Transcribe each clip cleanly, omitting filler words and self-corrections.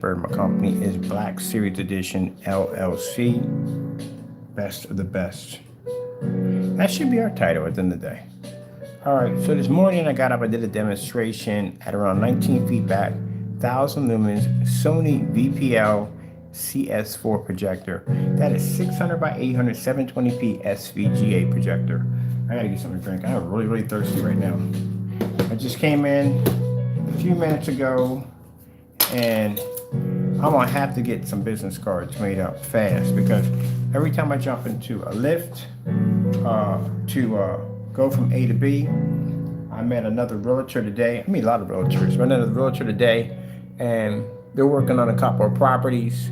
My company is Black Series Edition LLC. Best of the best. That should be our title at the end of the day. All right, so this morning I got up, I did a demonstration at around 19 feet back, 1000 lumens, Sony VPL CS4 projector. That is 600 by 800, 720p SVGA projector. I gotta get something to drink. I'm really thirsty right now. I just came in a few minutes ago and I'm gonna have to get some business cards made up fast because every time I jump into a lift to go from A to B, I met another realtor today. I meet a lot of realtors, but another realtor today, and they're working on a couple of properties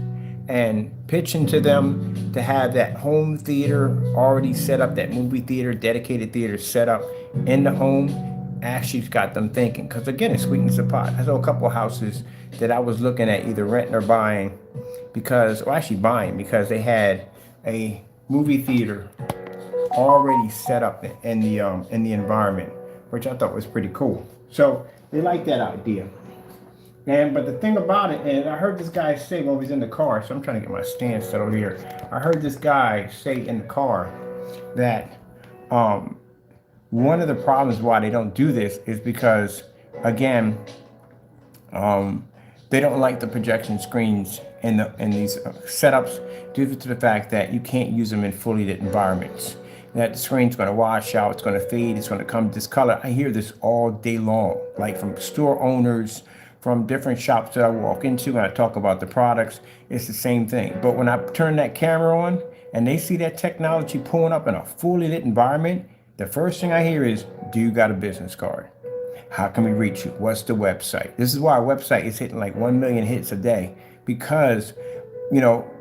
and pitching to them to have that home theater already set up, that movie theater, dedicated theater set up in the home. Actually got them thinking, because again, it sweetens the pot. I saw a couple of houses that I was looking at either renting or buying because, or actually buying because they had a movie theater already set up in the environment, which I thought was pretty cool. So they like that idea. And but the thing about it, and I heard this guy say while he was in the car, so I'm trying to get my stand settled here. I heard this guy say in the car that one of the problems why they don't do this is because, again, they don't like the projection screens in these setups due to the fact that you can't use them in fully lit environments. That the screen's going to wash out, it's going to fade, it's going to come discolor. I hear this all day long, like from store owners, from different shops that I walk into and I talk about the products. It's the same thing. But when I turn that camera on and they see that technology pulling up in a fully lit environment, the first thing I hear is, do you got a business card? How can we reach you? What's the website? This is why our website is hitting like 1 million hits a day, because,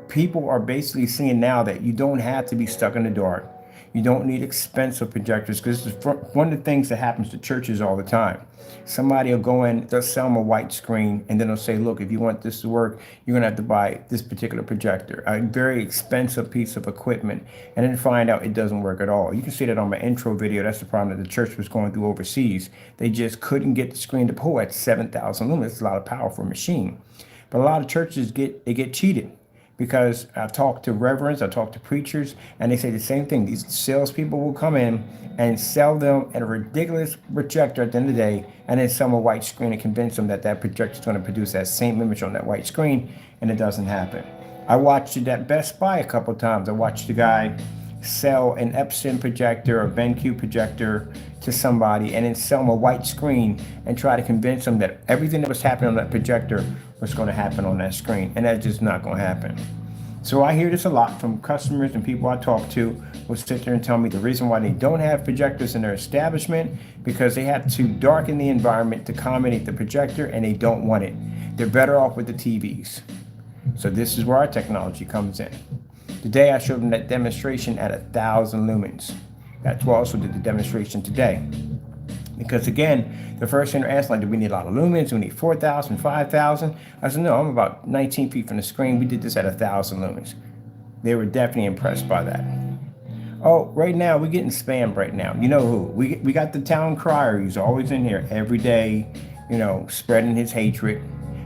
people are basically seeing now that you don't have to be stuck in the dark. You don't need expensive projectors, because this is one of the things that happens to churches all the time. Somebody will go in, they'll sell them a white screen, and then they'll say, look, if you want this to work, you're going to have to buy this particular projector, a very expensive piece of equipment, and then find out it doesn't work at all. You can see that on my intro video. That's the problem that the church was going through overseas. They just couldn't get the screen to pull at 7,000 lumens. It's a lot of power for a machine. But a lot of churches get cheated. Because I've talked to reverends, I've talked to preachers, and they say the same thing. These salespeople will come in and sell them at a ridiculous projector at the end of the day, and then sell them a white screen and convince them that that projector is going to produce that same image on that white screen, and it doesn't happen. I watched it at Best Buy a couple of times. I watched the guy sell an Epson projector or BenQ projector to somebody and then sell them a white screen and try to convince them that everything that was happening on that projector was going to happen on that screen, and that's just not going to happen. So I hear this a lot from customers and people I talk to will sit there and tell me the reason why they don't have projectors in their establishment because they have to darken the environment to accommodate the projector and they don't want it. They're better off with the TVs. So this is where our technology comes in. Today I showed them that demonstration at 1,000 lumens. That's why I also did the demonstration today. Because again, the first thing they're asking, like, do we need a lot of lumens? Do we need 4,000, 5,000? I said, no, I'm about 19 feet from the screen. We did this at 1,000 lumens. They were definitely impressed by that. Oh, right now, we're getting spammed right now. You know who? We got the town crier. He's always in here every day, spreading his hatred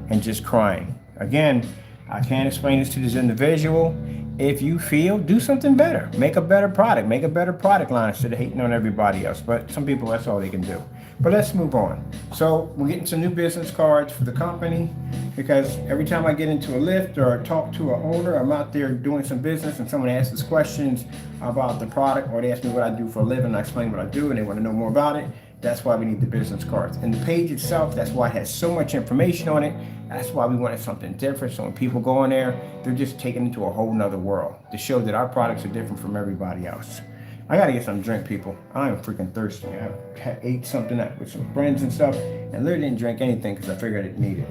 and just crying. Again, I can't explain this to this individual. If you feel, do something better. Make a better product. Make a better product line instead of hating on everybody else. But some people, that's all they can do. But let's move on. So we're getting some new business cards for the company because every time I get into a lift or talk to an owner, I'm out there doing some business and someone asks us questions about the product or they ask me what I do for a living and I explain what I do and they want to know more about it. That's why we need the business cards. And the page itself, that's why it has so much information on it. That's why we wanted something different. So when people go in there, they're just taken into a whole nother world to show that our products are different from everybody else. I gotta get something to drink, people. I am freaking thirsty. I ate something with some friends and stuff and literally didn't drink anything because I figured I didn't need it.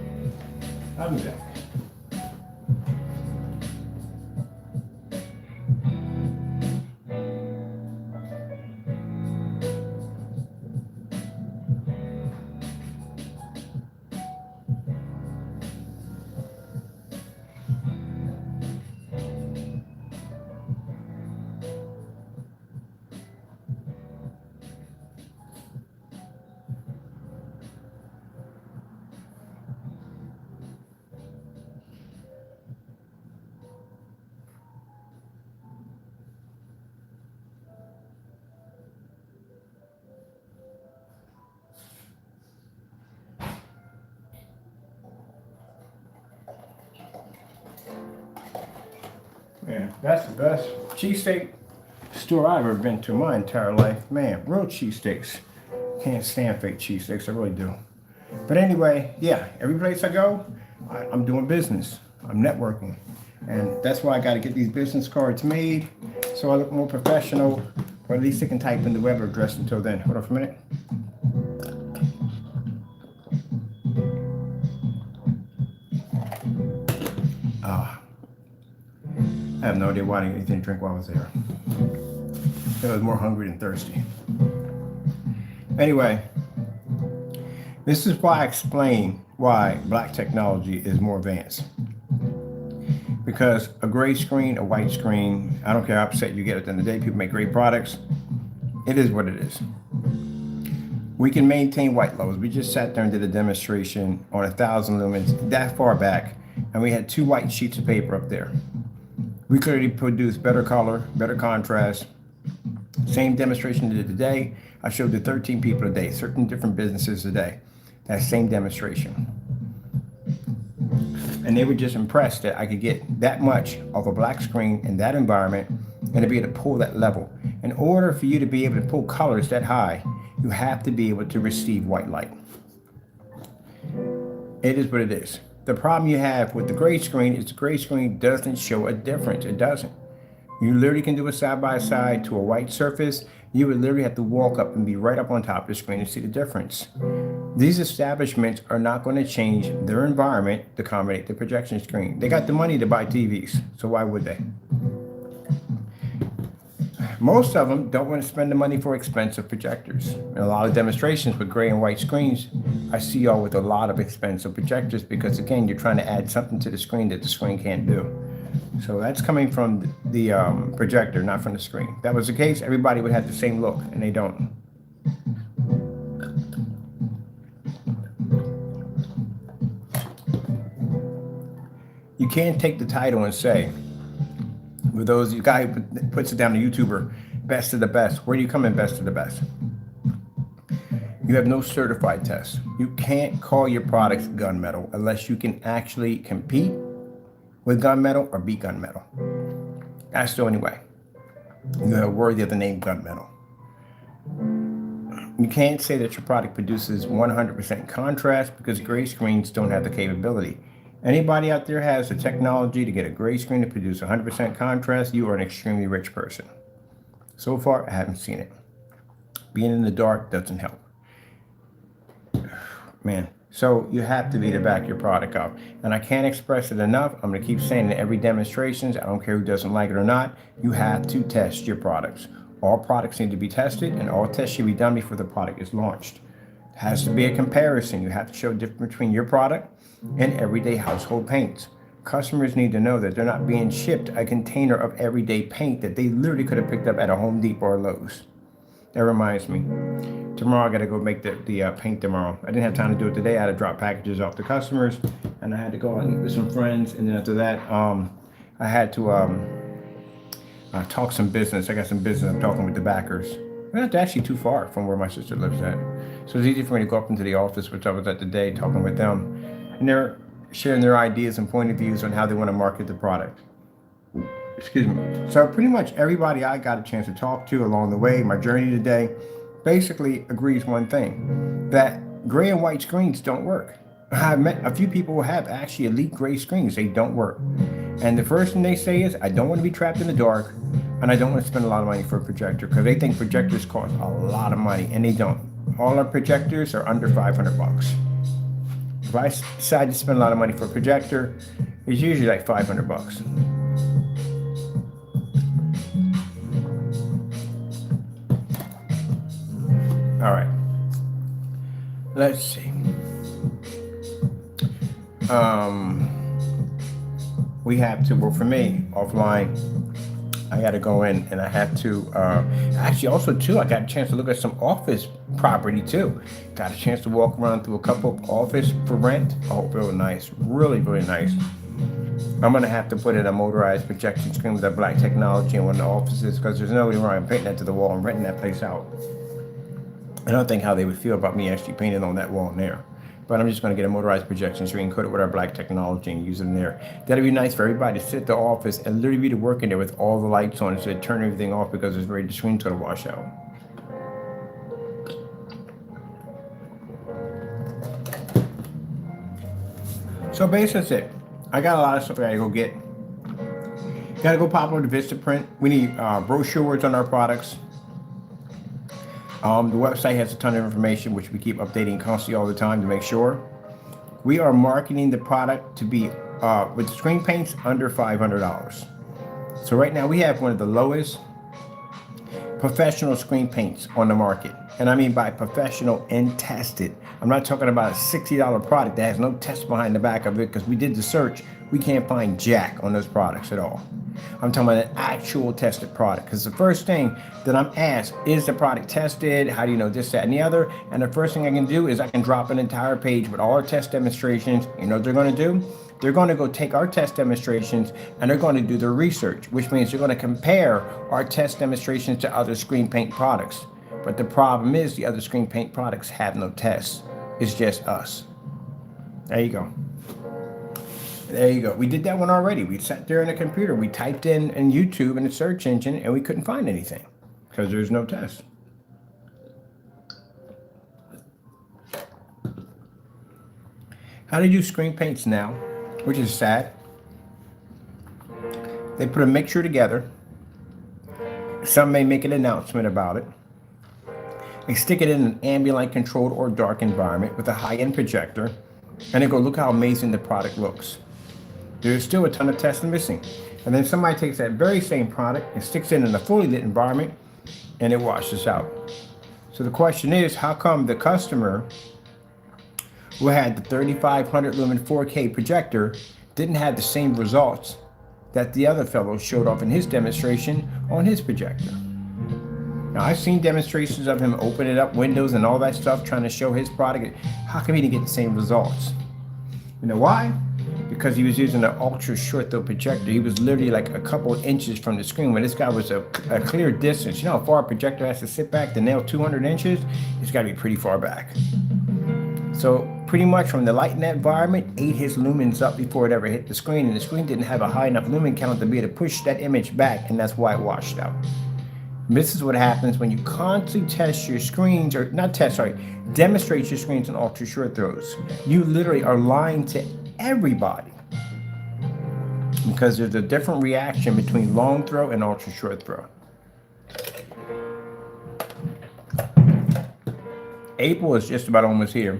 I'll be back. That's the best cheesesteak store I've ever been to in my entire life. Man, real cheesesteaks. Can't stand fake cheesesteaks, I really do. But anyway, yeah, every place I go, I'm doing business. I'm networking. And that's why I got to get these business cards made so I look more professional, or at least I can type in the web address until then. Hold on for a minute. I have no idea why I didn't get anything to drink while I was there. I was more hungry than thirsty. Anyway, this is why I explain why black technology is more advanced. Because a gray screen, a white screen, I don't care how upset you get at the end of the day, people make great products. It is what it is. We can maintain white loads. We just sat there and did a demonstration on 1,000 lumens that far back, and we had 2 white sheets of paper up there. We clearly produced better color, better contrast. Same demonstration we did today. I showed to 13 people a day, certain different businesses a day. That same demonstration. And they were just impressed that I could get that much off a black screen in that environment and to be able to pull that level. In order for you to be able to pull colors that high, you have to be able to receive white light. It is what it is. The problem you have with the gray screen is the gray screen doesn't show a difference. It doesn't. You literally can do a side by side to a white surface. You would literally have to walk up and be right up on top of the screen to see the difference. These establishments are not going to change their environment to accommodate the projection screen. They got the money to buy TVs, so why would they? Most of them don't want to spend the money for expensive projectors. And a lot of demonstrations with gray and white screens, I see y'all with a lot of expensive projectors because, again, you're trying to add something to the screen that the screen can't do. So that's coming from the projector, not from the screen. If that was the case, everybody would have the same look, and they don't. You can't take the title and say, with those you guy who puts it down to YouTuber, best of the best. Where do you come in best of the best? You have no certified tests. You can't call your products gunmetal unless you can actually compete with gunmetal or beat gunmetal. That's the only way. You are worthy of the name gunmetal. You can't say that your product produces 100% contrast because gray screens don't have the capability. Anybody out there has the technology to get a gray screen to produce 100% contrast, you are an extremely rich person. So far, I haven't seen it. Being in the dark doesn't help. Man, so you have to be to back your product up. And I can't express it enough. I'm going to keep saying it in every demonstrations. I don't care who doesn't like it or not. You have to test your products. All products need to be tested, and all tests should be done before the product is launched. It has to be a comparison. You have to show the difference between your product and everyday household paints. Customers need to know that they're not being shipped a container of everyday paint that they literally could have picked up at a Home Depot or Lowe's. That reminds me, tomorrow I got to go make the paint tomorrow. I didn't have time to do it today. I had to drop packages off to customers, and I had to go out and eat with some friends. And then after that, I had to talk some business. I got some business I'm talking with the backers. We're not actually too far from where my sister lives at. So it's easy for me to go up into the office, which I was at today, talking with them. And they're sharing their ideas and point of views on how they want to market the product. Excuse me. So pretty much everybody I got a chance to talk to along the way, my journey today, basically agrees one thing, that gray and white screens don't work. I've met a few people who have actually elite gray screens. They don't work. And the first thing they say is, I don't want to be trapped in the dark, and I don't want to spend a lot of money for a projector, because they think projectors cost a lot of money, and they don't. All our projectors are under 500 bucks. If I decide to spend a lot of money for a projector, it's usually like 500 bucks. All right. Let's see. We have to, well, for me, offline, I got to go in and I have to, actually also too, I got a chance to look at some office property too. Got a chance to walk around through a couple of office for rent. Oh, really nice. Really, really nice. I'm going to have to put in a motorized projection screen with that black technology in one of the offices, because there's nobody around painting that to the wall and renting that place out. I don't think how they would feel about me actually painting on that wall in there. but I'm just going to get a motorized projection screen, coat it with our black technology, and use it in there. That'll be nice for everybody to sit at the office and literally be working there with all the lights on, so turn everything off because it's ready. The screen's going to wash out. So basically that's it. I got a lot of stuff I gotta go get. Gotta go pop over to Vistaprint. We need brochures on our products. The website has a ton of information, which we keep updating constantly all the time to make sure. We are marketing the product to be with screen paints under $500. So right now we have one of the lowest professional screen paints on the market. And I mean by professional and tested. I'm not talking about a $60 product that has no test behind the back of it, because we did the search. We can't find jack on those products at all. I'm talking about an actual tested product, because the first thing that I'm asked, is the product tested? How do you know this, that, and the other? And the first thing I can do is I can drop an entire page with all our test demonstrations. You know what they're going to do? They're going to go take our test demonstrations and they're going to do their research, which means they're going to compare our test demonstrations to other screen paint products. But the problem is the other screen paint products have no tests. It's just us. There you go. There you go. We did that one already. We sat there in a computer. We typed in YouTube in the search engine and we couldn't find anything because there's no test. How they do screen paints now, which is sad. They put a mixture together. Some may make an announcement about it. They stick it in an ambient controlled or dark environment with a high-end projector, and they go, look how amazing the product looks. There's still a ton of tests missing. And then somebody takes that very same product and sticks it in a fully lit environment and it washes out. So the question is, how come the customer who had the 3500 lumen 4K projector didn't have the same results that the other fellow showed off in his demonstration on his projector? Now, I've seen demonstrations of him opening up windows and all that stuff, trying to show his product. How come he didn't get the same results? You know why? Because he was using an ultra short throw projector. He was literally like a couple inches from the screen, when this guy was a clear distance. You know how far a projector has to sit back to nail 200 inches? It's got to be pretty far back. So pretty much from the light in that environment, ate his lumens up before it ever hit the screen, and the screen didn't have a high enough lumen count to be able to push that image back, and that's why it washed out. This is what happens when you constantly test your screens, or not test, sorry, demonstrate your screens in ultra short throws. You literally are lying to everybody, because there's a different reaction between long throw and ultra short throw. April is just about almost here.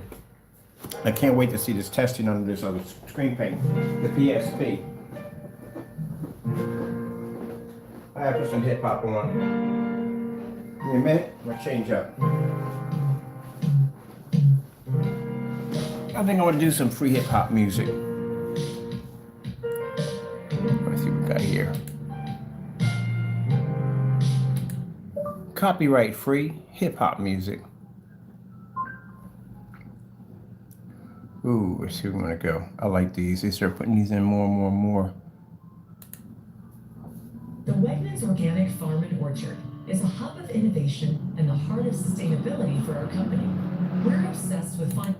I can't wait to see this testing under this other screen paint, the PSP. I have to put some hip hop on. Give me a minute, I'm gonna change up. I think I want to do some free hip hop music. Let's see what we got here. Copyright free hip hop music. Ooh, let's see where we want to go. I like these. They start putting these in more and more and more. The Wegmans Organic Farm and Orchard is a hub of innovation and the heart of sustainability for our company. We're obsessed with finding.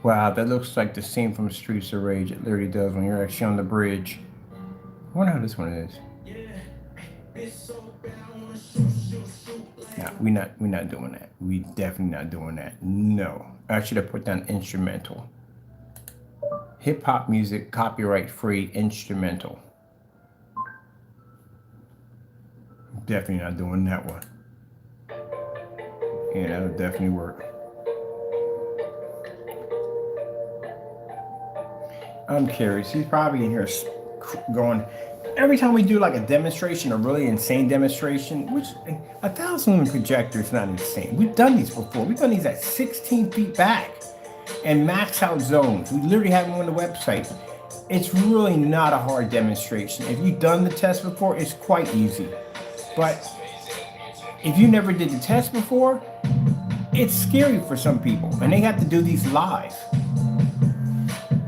Wow, that looks like the scene from Streets of Rage. It literally does when you're actually on the bridge. I wonder how this one is. No, we're not doing that. We definitely not doing that. No. I should have put down instrumental. Hip hop music, copyright free, instrumental. Definitely not doing that one. Yeah, that'll definitely work. I'm curious. He's probably in here going, every time we do like a demonstration, a really insane demonstration, which 1,000 lumen projector is not insane. We've done these before. We've done these at 16 feet back and max out zones. We literally have them on the website. It's really not a hard demonstration. If you've done the test before, it's quite easy. But if you never did the test before, it's scary for some people, and they have to do these live.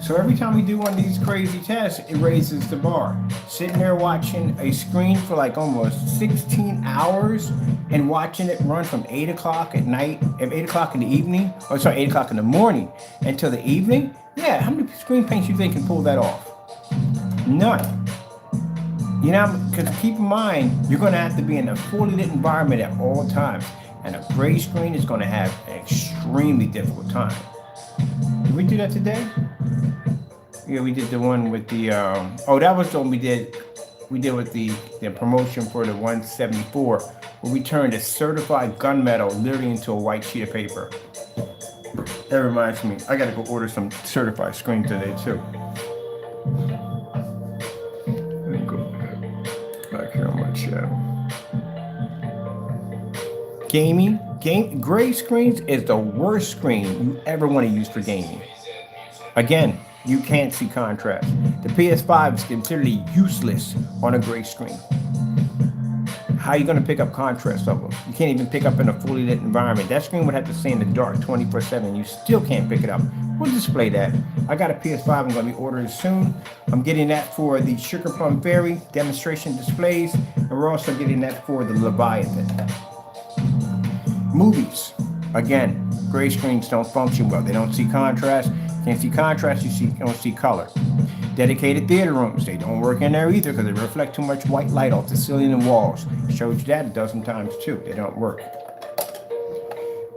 So every time we do one of these crazy tests, it raises the bar. Sitting there watching a screen for like almost 16 hours and watching it run from 8 o'clock at night, 8 o'clock in the evening, or sorry, 8 o'clock in the morning until the evening. Yeah, how many screen paints you think can pull that off? None. You know, because keep in mind, you're going to have to be in a fully lit environment at all times. And a gray screen is going to have an extremely difficult time. Did we do that today? Yeah, we did the one with the, oh, that was the one we did with the promotion for the 174, where we turned a certified gunmetal literally into a white sheet of paper. That reminds me, I got to go order some certified screen today too. Let me go back here on my channel. Gaming, gray screens is the worst screen you ever want to use for gaming. Again, you can't see contrast. The PS5 is considered useless on a gray screen. How are you going to pick up contrast levels? You can't even pick up in a fully lit environment. That screen would have to stay in the dark 24/7. You still can't pick it up. We'll display that. I got a PS5 I'm going to be ordering soon. I'm getting that for the Sugar Plum Fairy demonstration displays, and we're also getting that for the Leviathan. Movies. Again, gray screens don't function well. They don't see contrast. Can't see contrast, you don't see color. Dedicated theater rooms, they don't work in there either because they reflect too much white light off the ceiling and walls. Showed you that a dozen times too. They don't work.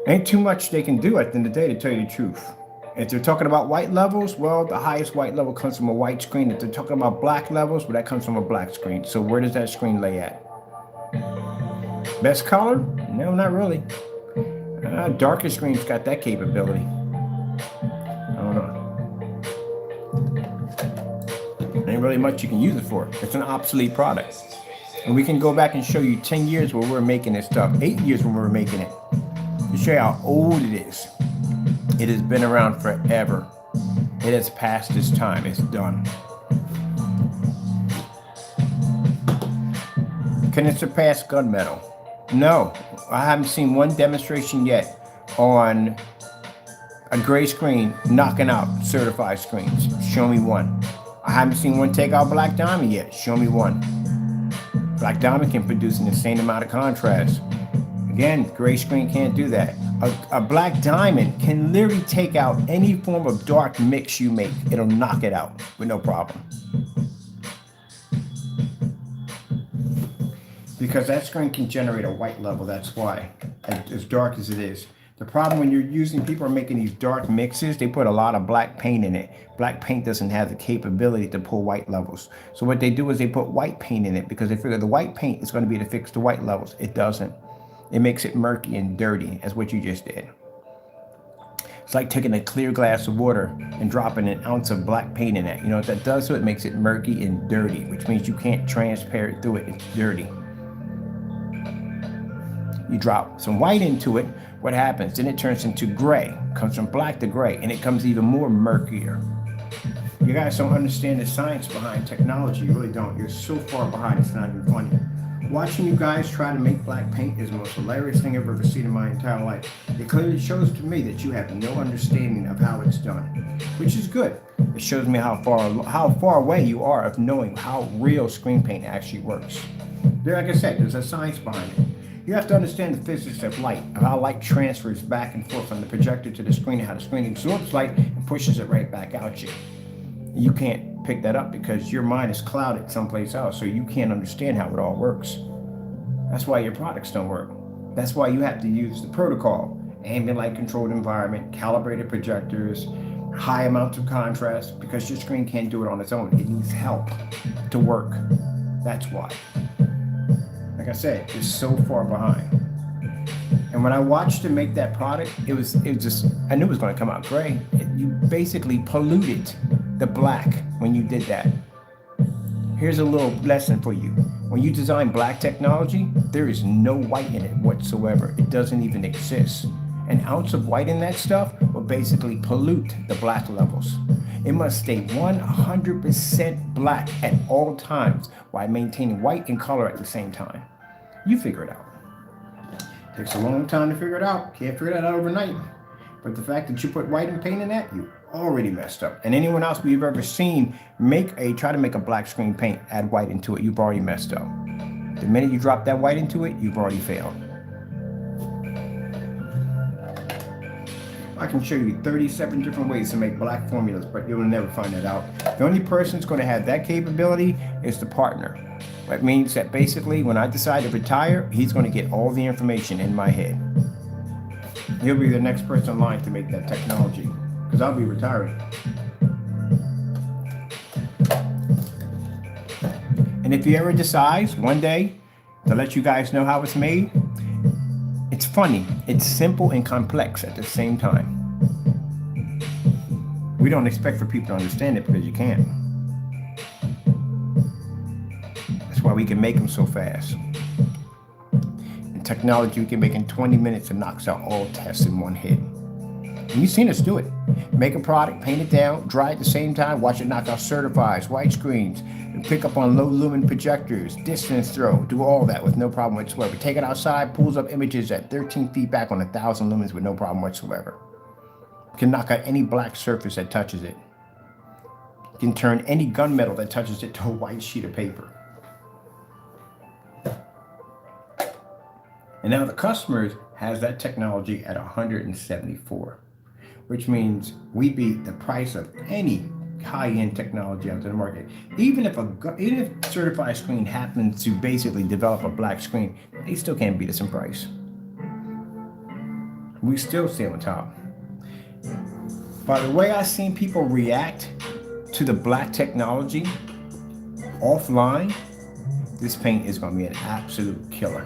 Ain't too much they can do at the end of the day, to tell you the truth. If they're talking about white levels, well, the highest white level comes from a white screen. If they're talking about black levels, well, that comes from a black screen. So where does that screen lay at? Best color? No, not really. Darker screens got that capability. I don't know. Ain't really much you can use it for. It's an obsolete product. And we can go back and show you 10 years where we're making this stuff, 8 years when we were making it, to show you how old it is. It has been around forever. It has passed its time. It's done. Can it surpass gunmetal? No. I haven't seen one demonstration yet on a gray screen knocking out certified screens. Show me one. I haven't seen one take out Black Diamond yet. Show me one. Black Diamond can produce an insane amount of contrast. Again, gray screen can't do that. A Black Diamond can literally take out any form of dark mix you make. It'll knock it out with no problem. Because that screen can generate a white level, that's why, as dark as it is. The problem when you're using, people are making these dark mixes, they put a lot of black paint in it. Black paint doesn't have the capability to pull white levels. So what they do is they put white paint in it because they figure the white paint is going to be to fix the white levels. It doesn't. It makes it murky and dirty, as what you just did. It's like taking a clear glass of water and dropping an ounce of black paint in it. You know what that does? So it makes it murky and dirty, which means you can't transparent through it. It's dirty. You drop some white into it, what happens? Then it turns into gray, comes from black to gray, and it comes even more murkier. You guys don't understand the science behind technology. You really don't. You're so far behind, it's not even funny. Watching you guys try to make black paint is the most hilarious thing I've ever seen in my entire life. It clearly shows to me that you have no understanding of how it's done, which is good. It shows me how far away you are of knowing how real screen paint actually works. There, like I said, there's a science behind it. You have to understand the physics of light, of how light transfers back and forth from the projector to the screen, and how the screen absorbs light and pushes it right back out you. You can't pick that up because your mind is clouded someplace else, so you can't understand how it all works. That's why your products don't work. That's why you have to use the protocol, ambient light controlled environment, calibrated projectors, high amounts of contrast, because your screen can't do it on its own. It needs help to work. That's why. Like I said, it's so far behind. And when I watched him make that product, it was just, I knew it was going to come out gray. You basically polluted the black when you did that. Here's a little lesson for you. When you design black technology, there is no white in it whatsoever. It doesn't even exist. An ounce of white in that stuff will basically pollute the black levels. It must stay 100% black at all times while maintaining white and color at the same time. You figure it out. Takes a long time to figure it out. Can't figure that out overnight. But the fact that you put white and paint in that, you already messed up. And anyone else we've ever seen try to make a black screen paint, add white into it, you've already messed up. The minute you drop that white into it, you've already failed. I can show you 37 different ways to make black formulas, but you'll never find that out. The only person that's going to have that capability is the partner. That means that basically when I decide to retire, he's going to get all the information in my head. He'll be the next person in line to make that technology, because I'll be retiring. And if he ever decides one day to let you guys know how it's made, it's funny. It's simple and complex at the same time. We don't expect for people to understand it because you can't. That's why we can make them so fast. And technology we can make in 20 minutes and knocks out all tests in one hit. And you've seen us do it. Make a product, paint it down, dry it at the same time, watch it knock out certifieds, white screens, and pick up on low lumen projectors, distance throw, do all that with no problem whatsoever. Take it outside, pulls up images at 13 feet back on 1,000 lumens with no problem whatsoever. Can knock out any black surface that touches it. Can turn any gunmetal that touches it to a white sheet of paper. And now the customer has that technology at 174, which means we beat the price of any high-end technology out to the market. Even if Certified Screen happens to basically develop a black screen, they still can't beat us in price. We still stay on top. By the way I've seen people react to the black technology offline, this paint is going to be an absolute killer.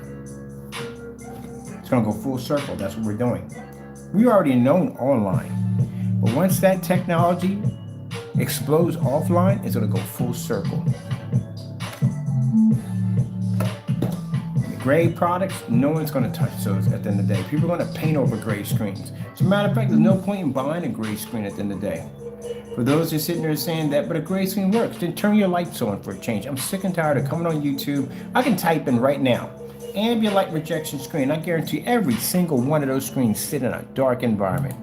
It's going to go full circle. That's what we're doing. We already known online, but once that technology explodes offline, it's going to go full circle. The gray products, no one's going to touch those at the end of the day. People are going to paint over gray screens. As a matter of fact, there's no point in buying a gray screen at the end of the day. For those who are sitting there saying that, but a gray screen works, then turn your lights on for a change. I'm sick and tired of coming on YouTube. I can type in right now, ambient light rejection screen. I guarantee every single one of those screens sit in a dark environment.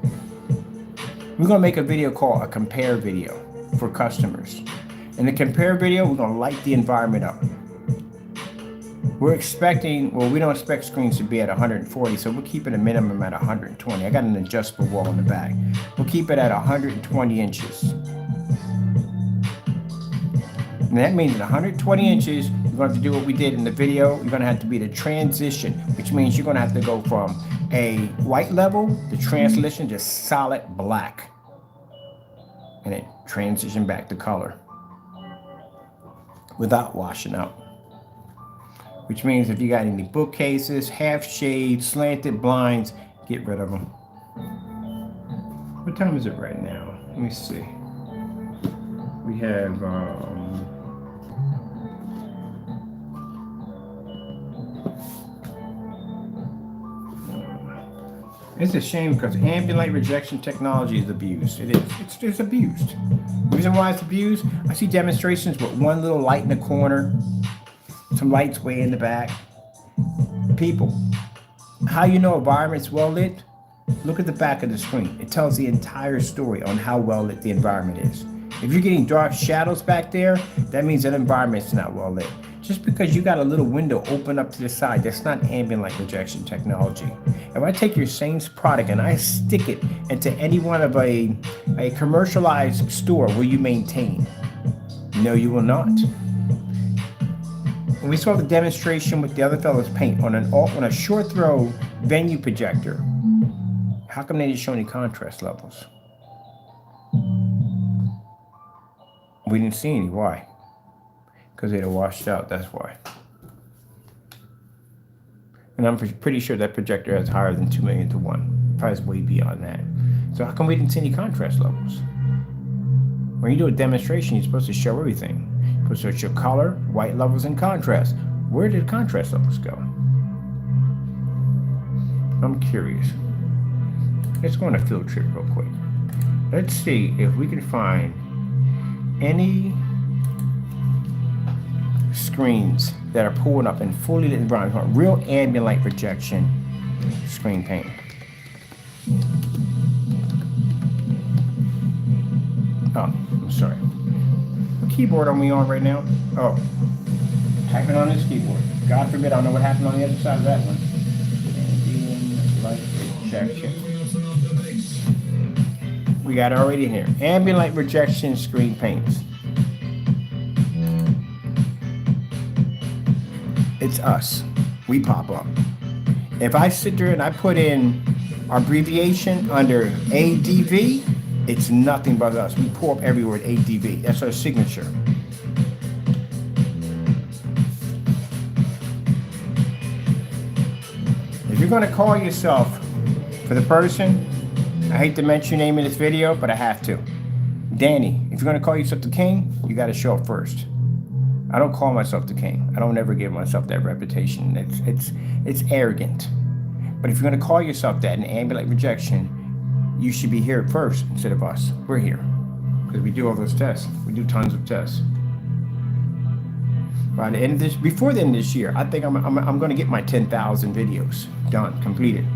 We're going to make a video called a compare video for customers. In the compare video, we're going to light the environment up. We're expecting, well, we don't expect screens to be at 140, so we'll keep it a minimum at 120. I got an adjustable wall in the back. We'll keep it at 120 inches. And that means at 120 inches, you're going to have to do what we did in the video. You're going to have to be the transition, which means you're going to have to go from a white level to transition to solid black. And then transition back to color without washing out. Which means if you got any bookcases, half shades, slanted blinds, get rid of them. What time is it right now? Let me see. We have it's a shame because ambient light rejection technology is abused. It is. It's just abused. The reason why it's abused, I see demonstrations with one little light in the corner, some lights way in the back. People, how you know environment's well lit? Look at the back of the screen. It tells the entire story on how well lit the environment is. If you're getting dark shadows back there, that means that environment's not well lit. Just because you got a little window open up to the side, that's not ambient light rejection technology. If I take your same product and I stick it into any one of a commercialized store, will you maintain? No, you will not. When we saw the demonstration with the other fellows paint on a short throw venue projector, how come they didn't show any contrast levels? We didn't see any. Why? Because they'd have washed out, that's why. And I'm pretty sure that projector has higher than 2 million to 1. Probably is way beyond that. So how come we didn't see any contrast levels? When you do a demonstration, you're supposed to show everything. You're supposed to show color, white levels, and contrast. Where did contrast levels go? I'm curious. Let's go on a field trip real quick. Let's see if we can find any screens that are pulling up in fully lit environment, real ambient light projection screen paint. Oh, I'm sorry. What keyboard are we on right now? Oh, typing on this keyboard. God forbid, I don't know what happened on the other side of that one. Ambient light rejection. We got it already in here. Ambient light rejection screen paints. It's us. We pop up. If I sit there and I put in our abbreviation under ADV, it's nothing but us. We pull up everywhere at ADV. That's our signature. If you're going to call yourself, for the person, I hate to mention your name in this video, but I have to. Danny, if you're going to call yourself the king, you got to show up first. I don't call myself the king. I don't ever give myself that reputation. It's arrogant. But if you're going to call yourself that in ambient light rejection, you should be here first instead of us. We're here because we do all those tests. We do tons of tests. By the end of this, before the end of this year, I think I'm going to get my 10,000 videos done, completed.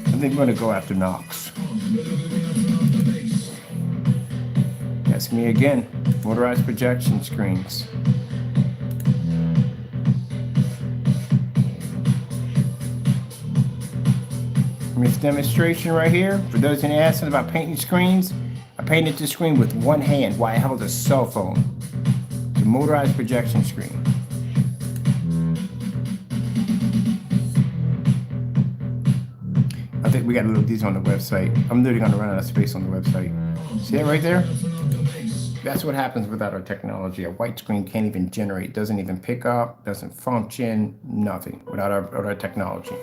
I think we're going to go after Knox. That's me again. Motorized projection screens. In this demonstration right here, for those in asking about painting screens, I painted the screen with one hand while I held a cell phone. It's a motorized projection screen. I think we got a little detail on the website. I'm literally going to run out of space on the website. See that right there? That's what happens without our technology. A white screen can't even generate, doesn't even pick up, doesn't function, nothing without our technology.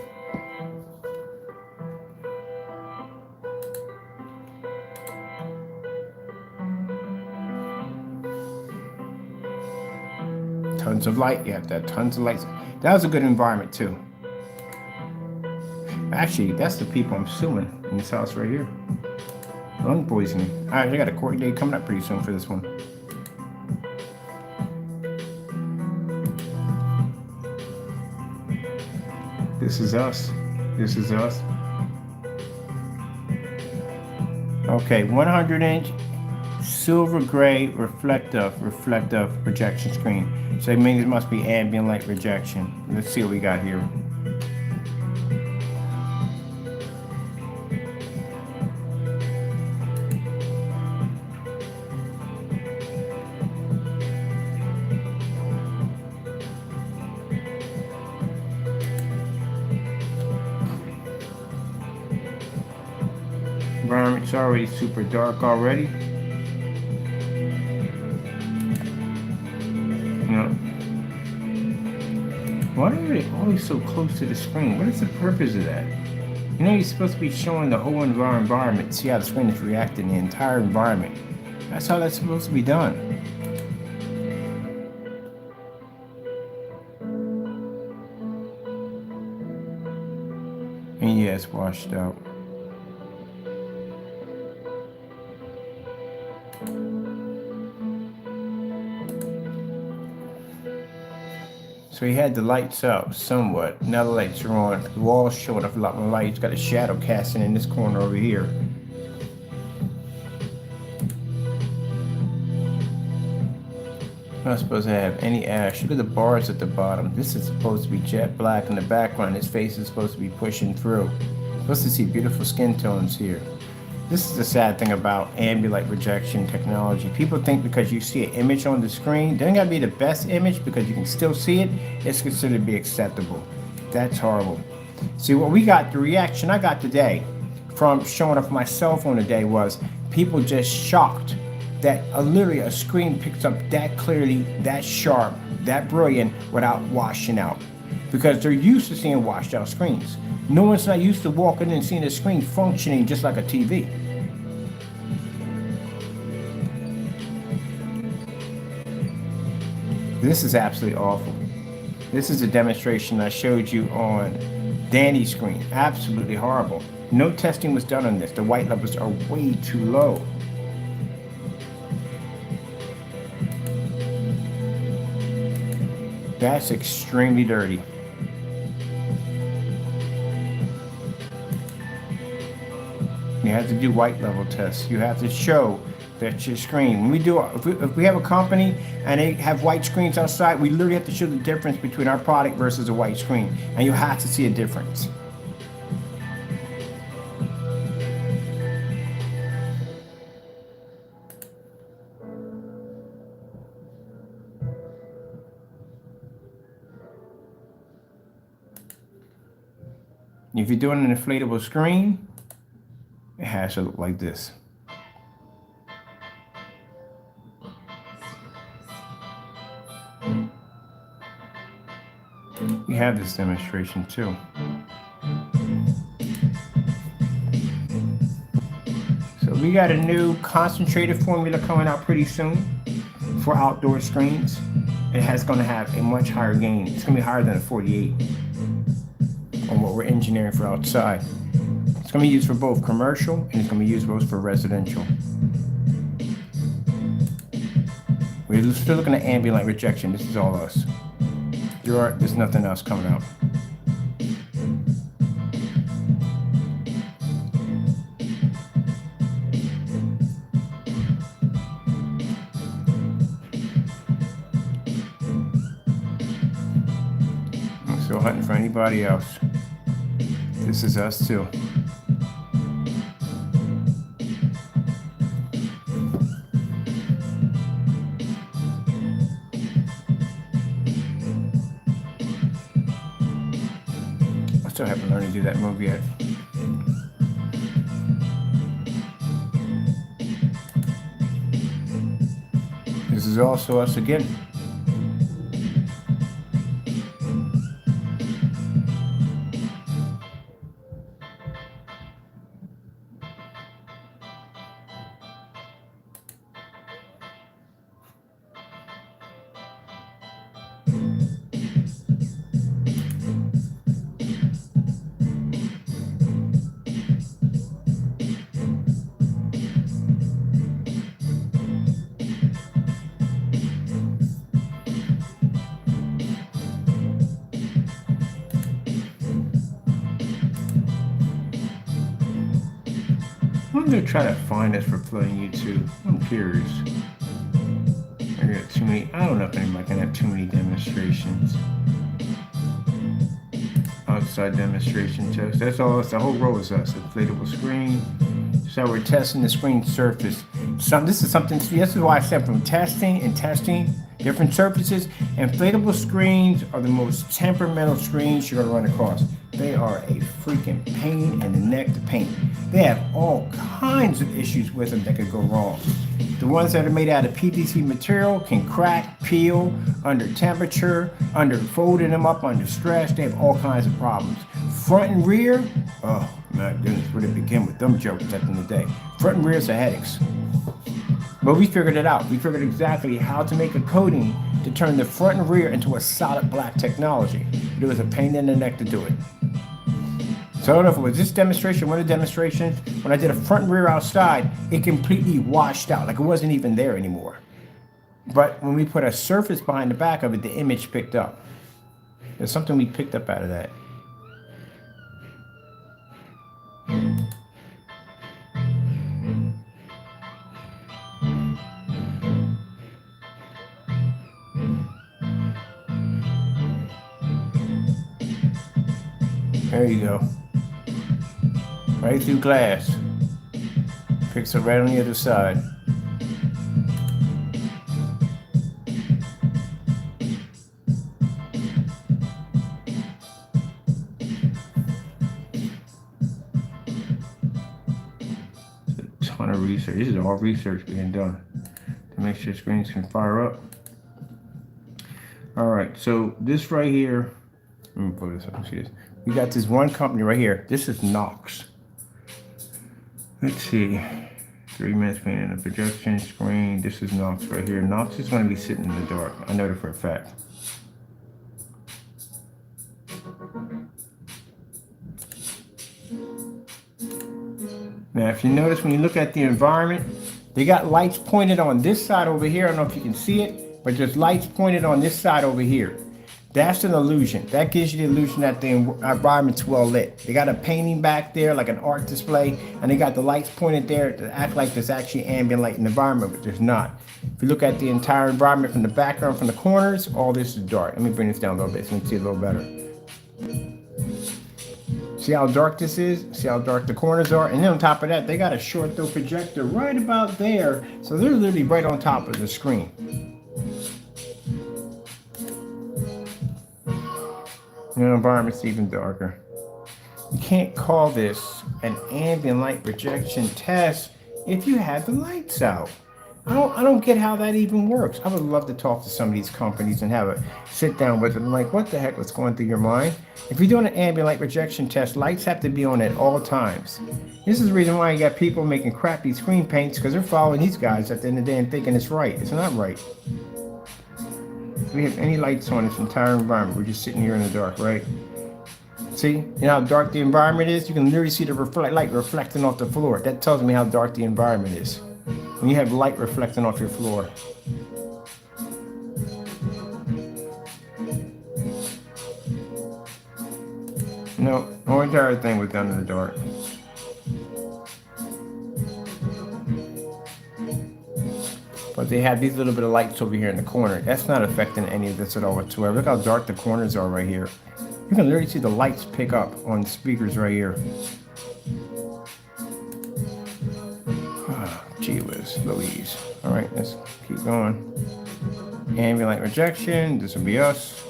Tons of light, yeah, that tons of lights. That was a good environment too. Actually, that's the people I'm suing in this house right here. Lung poisoning. All right, I got a court date coming up pretty soon for this one. This is us. This is us. Okay, 100-inch silver gray reflective projection screen. So it means it must be ambient light rejection. Let's see what we got here. Environment's already super dark already. Why are they always so close to the screen? What is the purpose of that? You know, you're supposed to be showing the whole environment, see how the screen is reacting, the entire environment. That's how that's supposed to be done. And yeah, it's washed out. So he had the lights up somewhat. Now the lights are on. The wall's showing up a lot more light. He's got a shadow casting in this corner over here. Not supposed to have any ash. Look at the bars at the bottom. This is supposed to be jet black in the background. His face is supposed to be pushing through. Supposed to see beautiful skin tones here. This is the sad thing about ambient light rejection technology. People think because you see an image on the screen, it doesn't gotta be the best image because you can still see it, it's considered to be acceptable. That's horrible. See, what we got, the reaction I got today from showing up my cell phone today was people just shocked that literally a screen picks up that clearly, that sharp, that brilliant without washing out. Because they're used to seeing washed out screens. No one's not used to walking in and seeing a screen functioning just like a TV. This is absolutely awful. This is a demonstration I showed you on Danny's screen. Absolutely horrible. No testing was done on this. The white levels are way too low. That's extremely dirty. You have to do white level tests. You have to show that your screen. When we do, if we have a company and they have white screens outside, we literally have to show the difference between our product versus a white screen, and you have to see a difference. If you're doing an inflatable screen, it has to look like this. We have this demonstration too. So we got a new concentrated formula coming out pretty soon for outdoor screens. It has going to have a much higher gain. It's going to be higher than a 48 on what we're engineering for outside. It's going to be used for both commercial and it's going to be used both for residential. We're still looking at ambient light rejection. This is all us. There's nothing else coming out. I'm still hunting for anybody else. This is us too. I still haven't learned to do that move yet. This is also us again. I'm gonna try to find this for flooding YouTube. I'm curious. I got too many. I don't know if anybody can have too many demonstrations. Outside demonstration test. That's all. That's the whole row is us. Inflatable screen. So we're testing the screen surface. This is something. This is why I said from testing and testing different surfaces. Inflatable screens are the most temperamental screens you're gonna run across. They are a freaking pain in the neck to paint. They have all kinds of issues with them that could go wrong. The ones that are made out of PVC material can crack, peel under temperature, under folding them up under stress. They have all kinds of problems. Front and rear, oh my goodness, where did it begin with them jokes at the end of the day? Front and rear is the headaches. But we figured it out. We figured exactly how to make a coating to turn the front and rear into a solid black technology. It was a pain in the neck to do it. So I don't know if it was this demonstration, one of the demonstrations, when I did a front and rear outside, it completely washed out, like it wasn't even there anymore. But when we put a surface behind the back of it, the image picked up. There's something we picked up out of that. There you go. Right through glass. Picks it right on the other side. It's a ton of research. This is all research being done to make sure screens can fire up. All right, so this right here, let me pull this up and see this. We got this one company right here. This is Knox. Let's see. 3 minutes painting a projection screen. This is Knox right here. Knox is going to be sitting in the dark. I know that for a fact. Now, if you notice when you look at the environment, they got lights pointed on this side over here. I don't know if you can see it, but there's lights pointed on this side over here. That's an illusion. That gives you the illusion that the environment's well lit. They got a painting back there, like an art display, and they got the lights pointed there to act like there's actually ambient light in the environment, but there's not. If you look at the entire environment from the background, from the corners, all this is dark. Let me bring this down a little bit so you can see a little better. See how dark this is? See how dark the corners are? And then on top of that, they got a short throw projector right about there. So they're literally right on top of the screen. And the environment's even darker. You can't call this an ambient light projection test if you have the lights out. I don't get how that even works. I would love to talk to some of these companies and have a sit down with them. Like, what the heck was going through your mind? If you're doing an ambient light projection test, lights have to be on at all times. This is the reason why you got people making crappy screen paints, because they're following these guys at the end of the day and thinking it's right. It's not right. If we have any lights on this entire environment, we're just sitting here in the dark, right? See, you know how dark the environment is? You can literally see the light reflecting off the floor. That tells me how dark the environment is. When you have light reflecting off your floor. No, the whole entire thing was done in the dark. But they have these little bit of lights over here in the corner. That's not affecting any of this at all whatsoever. Look how dark the corners are right here. You can literally see the lights pick up on the speakers right here. Gee whiz, Louise. All right, let's keep going. Ambient light rejection. This will be us.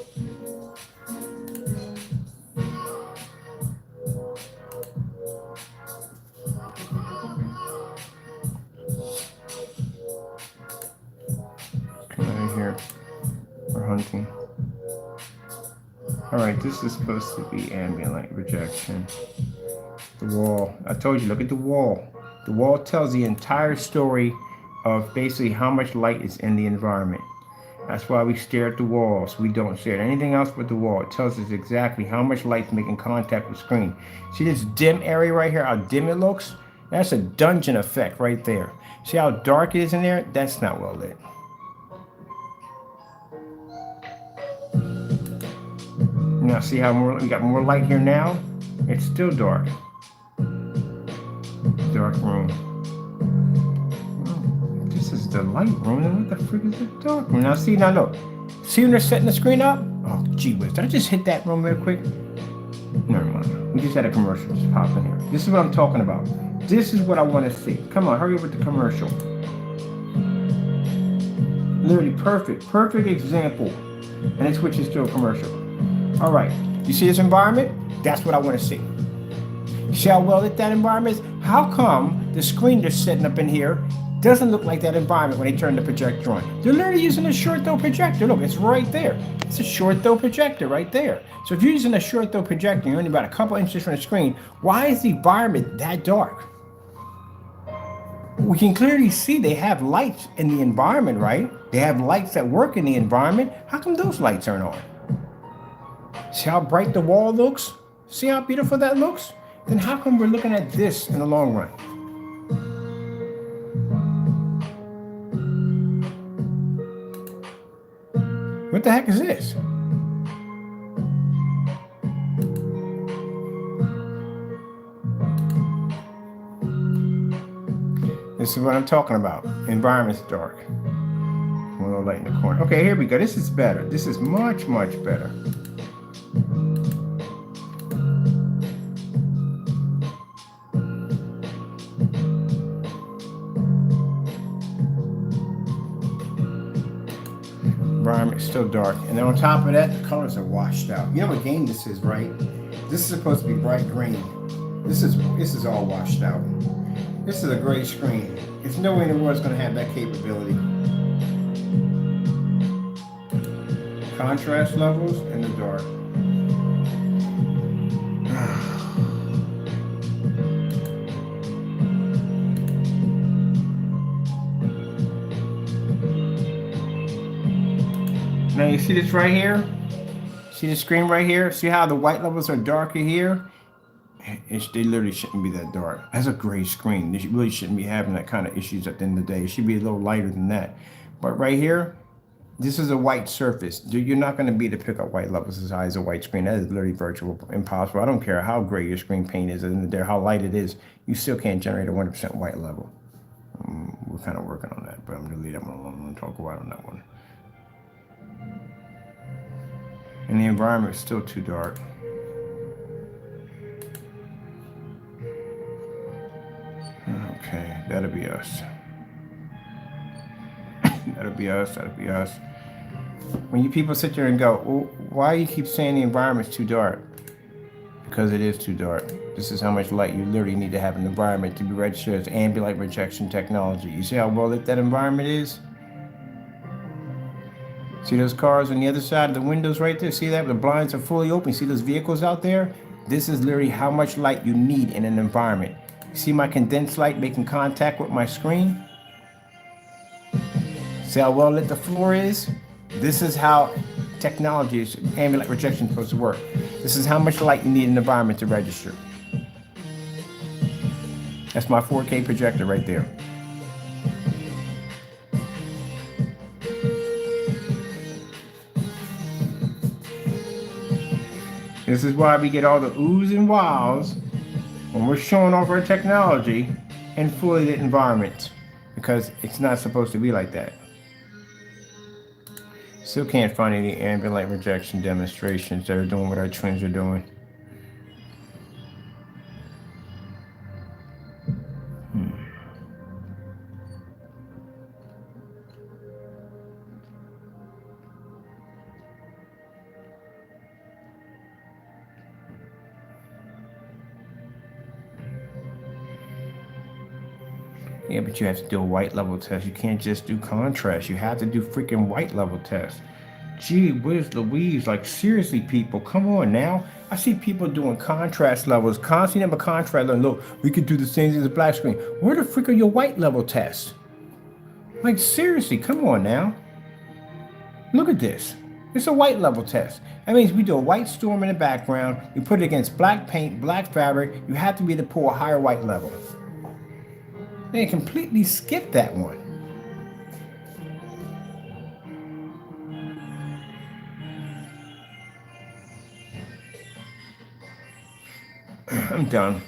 Come out here. We're hunting. All right, this is supposed to be ambient light rejection. The wall. I told you, look at the wall. The wall tells the entire story of basically how much light is in the environment. That's why we stare at the walls. We don't stare at anything else but the wall. It tells us exactly how much light's making contact with the screen. See this dim area right here, how dim it looks? That's a dungeon effect right there. See how dark it is in there? That's not well lit. Now see how we got more light here now? It's still dark. Dark room. Oh, this is the light room. And what the frick is the dark room? Now see, now look. See when they're setting the screen up? Oh, gee whiz. Did I just hit that room real quick? Never mind. We just had a commercial just pop in here. This is what I'm talking about. This is what I want to see. Come on, hurry up with the commercial. Literally perfect. Perfect example. And it switches to a commercial. All right. You see this environment? That's what I want to see. See how well lit that environment is? How come the screen they're setting up in here doesn't look like that environment when they turn the projector on? They're literally using a short throw projector. Look, it's right there. It's a short throw projector right there. So if you're using a short throw projector, you're only about a couple inches from the screen, why is the environment that dark? We can clearly see they have lights in the environment, right? They have lights that work in the environment. How come those lights aren't on? See how bright the wall looks? See how beautiful that looks? Then how come we're looking at this in the long run? What the heck is this? This is what I'm talking about. Environment's dark. A little light in the corner. Okay, here we go. This is better. This is much, much better. Environment still dark, and then on top of that, the colors are washed out. You know what game this is, right? This is supposed to be bright green. This is all washed out. This is a gray screen. It's no way in the world it's going to have that capability. Contrast levels in the dark. Now you see this right here? See the screen right here? See how the white levels are darker here? They literally shouldn't be that dark. That's a gray screen. They really shouldn't be having that kind of issues at the end of the day. It should be a little lighter than that. But right here, this is a white surface. You're not going to be able to pick up white levels as high as a white screen. That is literally virtual impossible. I don't care how gray your screen paint is and how light it is. You still can't generate a 100% white level. We're kind of working on that, but I'm going to leave that one alone. I'm going to talk about on that one. And the environment is still too dark. Okay, that'll be us. That'll be us. That'll be us. When you people sit there and go, well, why do you keep saying the environment's too dark? Because it is too dark. This is how much light you literally need to have in the environment to be registered as ambient light rejection technology. You see how well lit that environment is? See those cars on the other side of the windows right there? See that? The blinds are fully open. See those vehicles out there? This is literally how much light you need in an environment. You see my condensed light making contact with my screen? See how well lit the floor is? This is how technology is, ambient light rejection, supposed to work. This is how much light you need in the environment to register. That's my 4K projector right there. This is why we get all the oohs and wows when we're showing off our technology in fully lit environments, because it's not supposed to be like that. Still can't find any ambient light rejection demonstrations that are doing what our twins are doing. Yeah, but you have to do a white level test. You can't just do contrast. You have to do freaking white level tests. Gee whiz Louise, like seriously people, come on now. I see people doing contrast levels, constantly number contrast level. Look, we could do the same thing as a black screen. Where the frick are your white level tests? Like seriously, come on now. Look at this. It's a white level test. That means we do a white storm in the background. We put it against black paint, black fabric. You have to be able to pull a higher white level. They completely skipped that one. I'm done.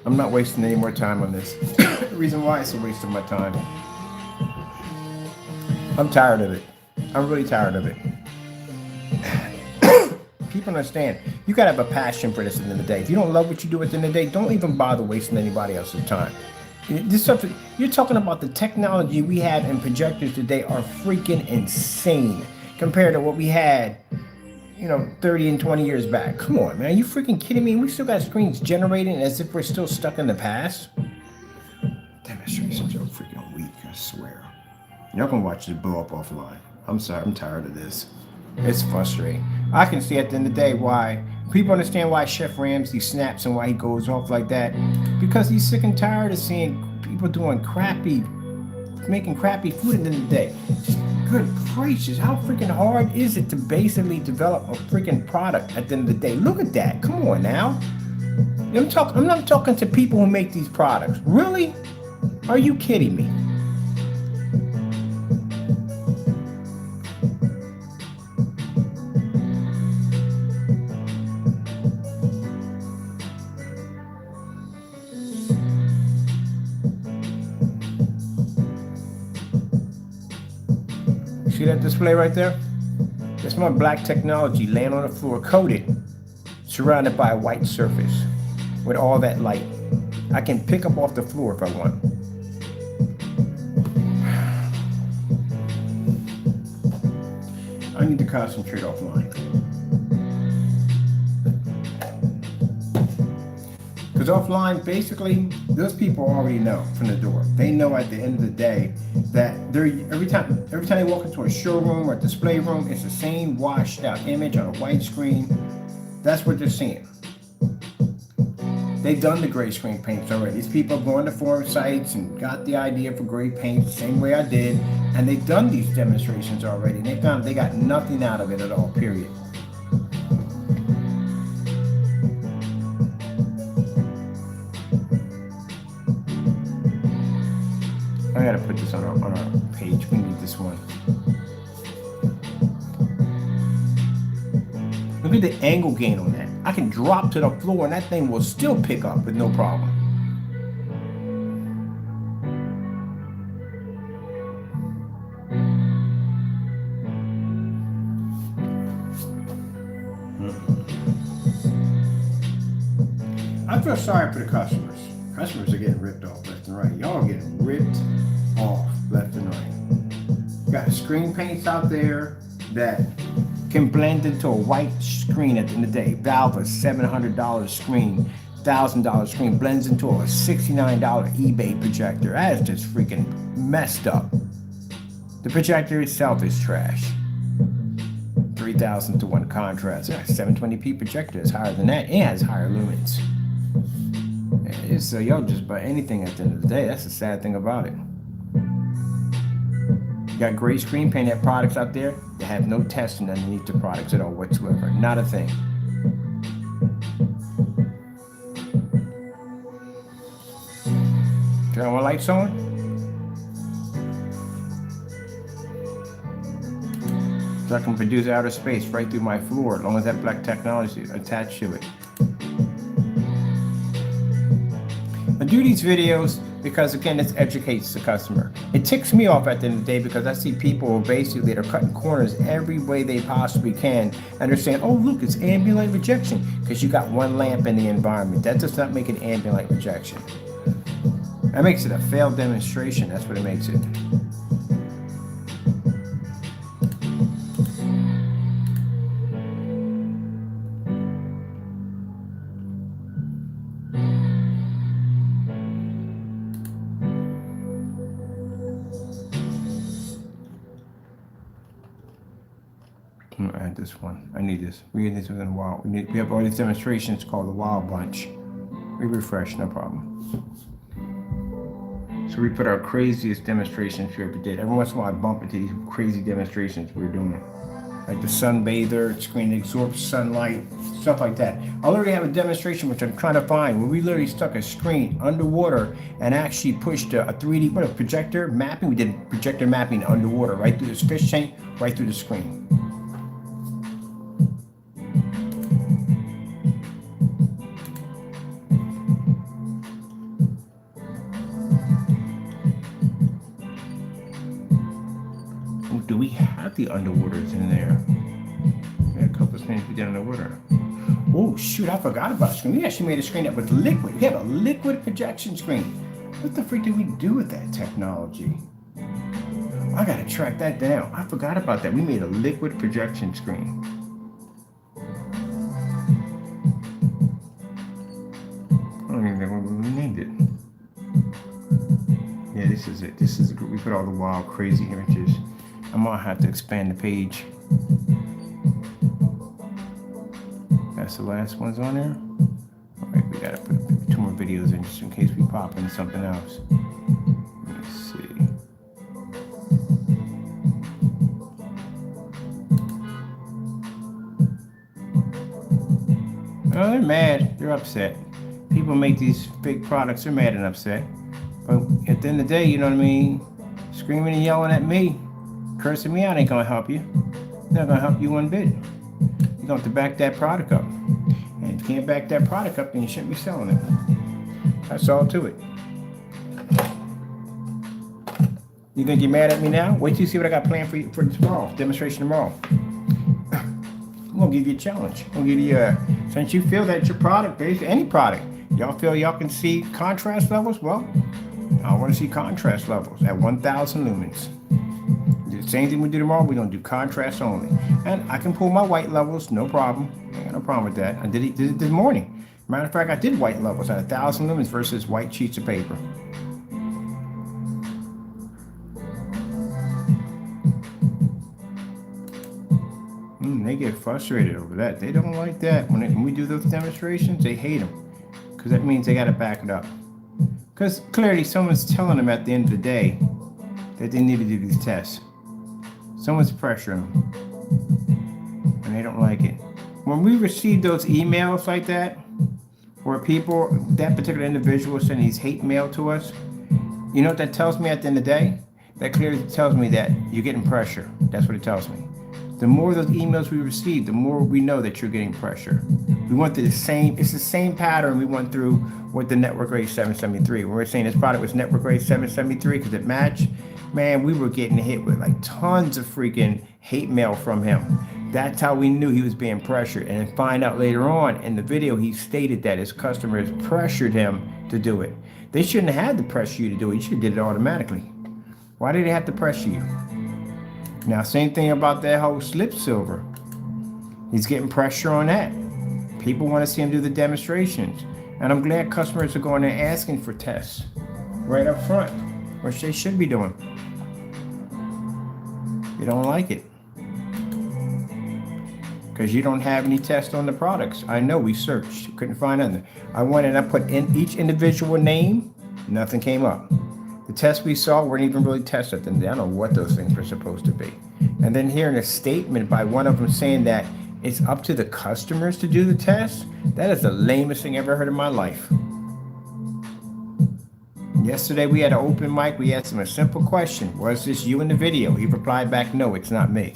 I'm not wasting any more time on this. The reason why it's a waste of my time. I'm tired of it. I'm really tired of it. People understand. You gotta have a passion for this at the end of the day. If you don't love what you do at the end of the day, don't even bother wasting anybody else's time. This stuff, you're talking about the technology we have in projectors today are freaking insane compared to what we had, 30 and 20 years back. Come on, man. Are you freaking kidding me? We still got screens generating as if we're still stuck in the past. Demonstrations are freaking weak, I swear. Y'all can watch this blow up offline. I'm sorry, I'm tired of this. It's frustrating. I can see at the end of the day why people understand why Chef Ramsay snaps and why he goes off like that. Because he's sick and tired of seeing people making crappy food at the end of the day. Just good gracious, how freaking hard is it to basically develop a freaking product at the end of the day? Look at that. Come on now. I'm not talking to people who make these products. Really? Are you kidding me? See that display right there? That's my black technology laying on the floor, coated, surrounded by a white surface with all that light. I can pick up off the floor if I want. I need to concentrate offline. Because offline, basically, those people already know from the door. They know at the end of the day that they're every time they walk into a showroom or a display room, it's the same washed out image on a white screen. That's what they're seeing. They've done the gray screen paints already. These people have gone to forum sites and got the idea for gray paint the same way I did, and they've done these demonstrations already. They found they got nothing out of it at all, period. I gotta put this on our page. We need this one. Look at the angle gain on that. I can drop to the floor and that thing will still pick up with no problem. I feel sorry for the customers. Customers are getting ripped off left and right. Y'all are getting ripped off left and right. You got screen paints out there that can blend into a white screen at the end of the day. Valve, a $700 screen, $1,000 screen, blends into a $69 eBay projector. That is just freaking messed up. The projector itself is trash. 3,000 to 1 contrast. Yeah, 720p projector is higher than that. It has higher lumens. So y'all just buy anything at the end of the day. That's the sad thing about it. You got great screen painted products out there that have no testing underneath the products at all whatsoever. Not a thing. Turn my lights on. So I can produce outer space right through my floor as long as that black technology is attached to it. I do these videos because, again, this educates the customer. It ticks me off at the end of the day because I see people basically that are cutting corners every way they possibly can, and they're saying, oh, look, it's ambient light rejection because you got one lamp in the environment. That does not make it ambient light rejection. That makes it a failed demonstration. That's what it makes it. I'm gonna add this one. I need this. We need this within a while. We have all these demonstrations called the Wild Bunch. We refresh, no problem. So we put our craziest demonstrations we ever did. Every once in a while I bump into these crazy demonstrations we're doing. Like the sunbather, screen absorbs sunlight, stuff like that. I literally have a demonstration which I'm trying to find where we literally stuck a screen underwater and actually pushed a 3D projector mapping. We did projector mapping underwater, right through this fish tank, right through the screen. Do we have the underwaters in there? We had a couple of screens we did underwater. Oh shoot, I forgot about a screen. We actually made a screen that was liquid. We have a liquid projection screen. What the freak did we do with that technology? I gotta track that down. I forgot about that. We made a liquid projection screen. I don't even know what we named it. Yeah, this is it. This is we put all the wild, crazy images. I'm gonna have to expand the page. That's the last ones on there. All right, we gotta put 2 more videos in just in case we pop into something else. Let me see. Oh, they're mad. They're upset. People make these fake products. They're mad and upset. But at the end of the day, you know what I mean? Screaming and yelling at me, cursing me out ain't gonna help you. Not gonna help you one bit. You're gonna have to back that product up. And if you can't back that product up, then you shouldn't be selling it. That's all to it. You think you're mad at me now? Wait till you see what I got planned for you for tomorrow, demonstration tomorrow. I'm gonna give you a challenge. I'm gonna give you since you feel that your product, basically any product, y'all feel y'all can see contrast levels, well, I wanna see contrast levels at 1,000 lumens. The same thing we do tomorrow, we're gonna do contrast only. And I can pull my white levels, no problem. I got no problem with that. I did it this morning. Matter of fact, I did white levels at 1,000 lumens versus white sheets of paper. They get frustrated over that. They don't like that. When we do those demonstrations, they hate them. because that means they got to back it up. Because clearly someone's telling them at the end of the day that they need to do these tests. Someone's pressuring them, and they don't like it. When we receive those emails like that, where people, that particular individual sending these hate mail to us, you know what that tells me at the end of the day? That clearly tells me that you're getting pressure. That's what it tells me. The more those emails we receive, the more we know that you're getting pressure. We went through it's the same pattern we went through with the network grade 773. When we're saying this product was network grade 773 because it matched, man, we were getting hit with like tons of freaking hate mail from him. That's how we knew he was being pressured. And then find out later on in the video, he stated that his customers pressured him to do it. They shouldn't have had to pressure you to do it. You should have did it automatically. Why did they have to pressure you? Now, same thing about that whole slip silver. He's getting pressure on that. People want to see him do the demonstrations. And I'm glad customers are going there asking for tests right up front, which they should be doing. You don't like it because you don't have any tests on the products. I know, we searched, couldn't find nothing. I went and I put in each individual name, nothing came up. The tests we saw weren't even really tested. I don't know what those things were supposed to be. And then hearing a statement by one of them saying that it's up to the customers to do the test, that is the lamest thing I ever heard in my life. Yesterday we had an open mic. We asked him a simple question. Was this you in the video? He replied back, no, it's not me.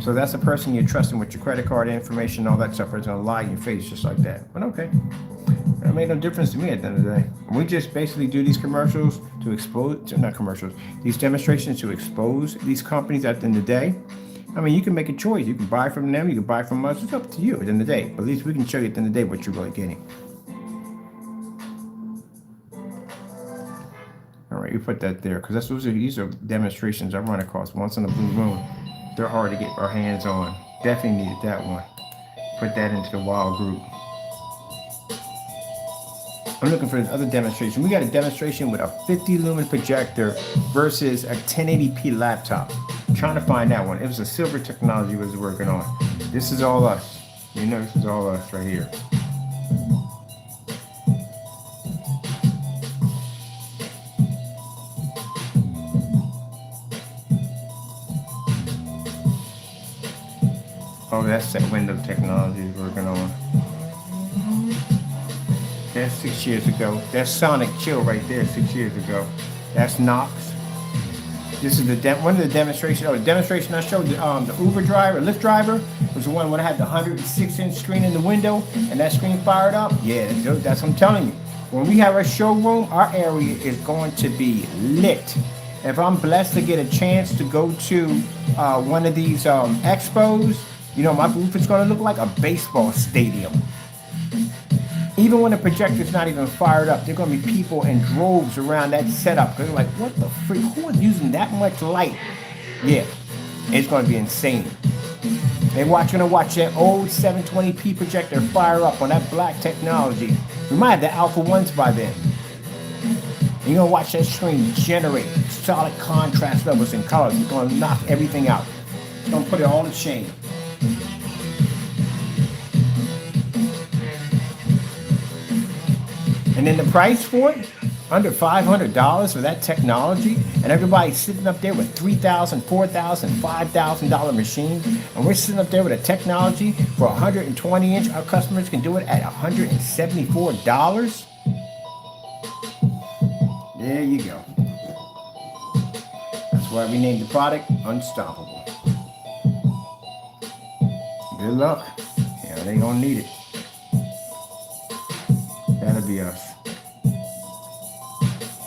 So that's a person you're trusting with your credit card information, all that stuff, is gonna lie in your face just like that. But okay. That made no difference to me at the end of the day. We just basically do these commercials to expose, not commercials, these demonstrations to expose these companies at the end of the day. I mean, you can make a choice. You can buy from them, you can buy from us. It's up to you at the end of the day. But at least we can show you at the end of the day what you're really getting. All right, we put that there because these are demonstrations I run across once in a blue moon. They're hard to get our hands on. Definitely needed that one. Put that into the wild group. I'm looking for this other demonstration. We got a demonstration with a 50 lumen projector versus a 1080p laptop. I'm trying to find that one. It was a silver technology we was working on. This is all us. You know, this is all us right here. Oh, that's that window technology we're working on. That's 6 years ago. That's Sonic Chill right there, 6 years ago. That's Knox. This is one of the demonstrations. Oh, the demonstration I showed, the Uber driver, Lyft driver, was the one when I had the 106-inch screen in the window and that screen fired up. Yeah, that's what I'm telling you. When we have our showroom, our area is going to be lit. If I'm blessed to get a chance to go to one of these expos, you know, my booth is going to look like a baseball stadium. Even when the projector's not even fired up, there are going to be people in droves around that setup. They're like, what the freak? Who is using that much light? Yeah, it's going to be insane. They're going to watch that old 720p projector fire up on that black technology. We might have the Alpha 1s by then. You're going to watch that screen generate solid contrast levels and colors. It's going to knock everything out. It's going to put it all to shame. And then the price for it, under $500 for that technology, and everybody's sitting up there with $3,000, $4,000, $5,000 machines, and we're sitting up there with a technology for 120-inch. Our customers can do it at $174. There you go. That's why we named the product Unstoppable. Good luck. Yeah, they gonna need it. That'll be us.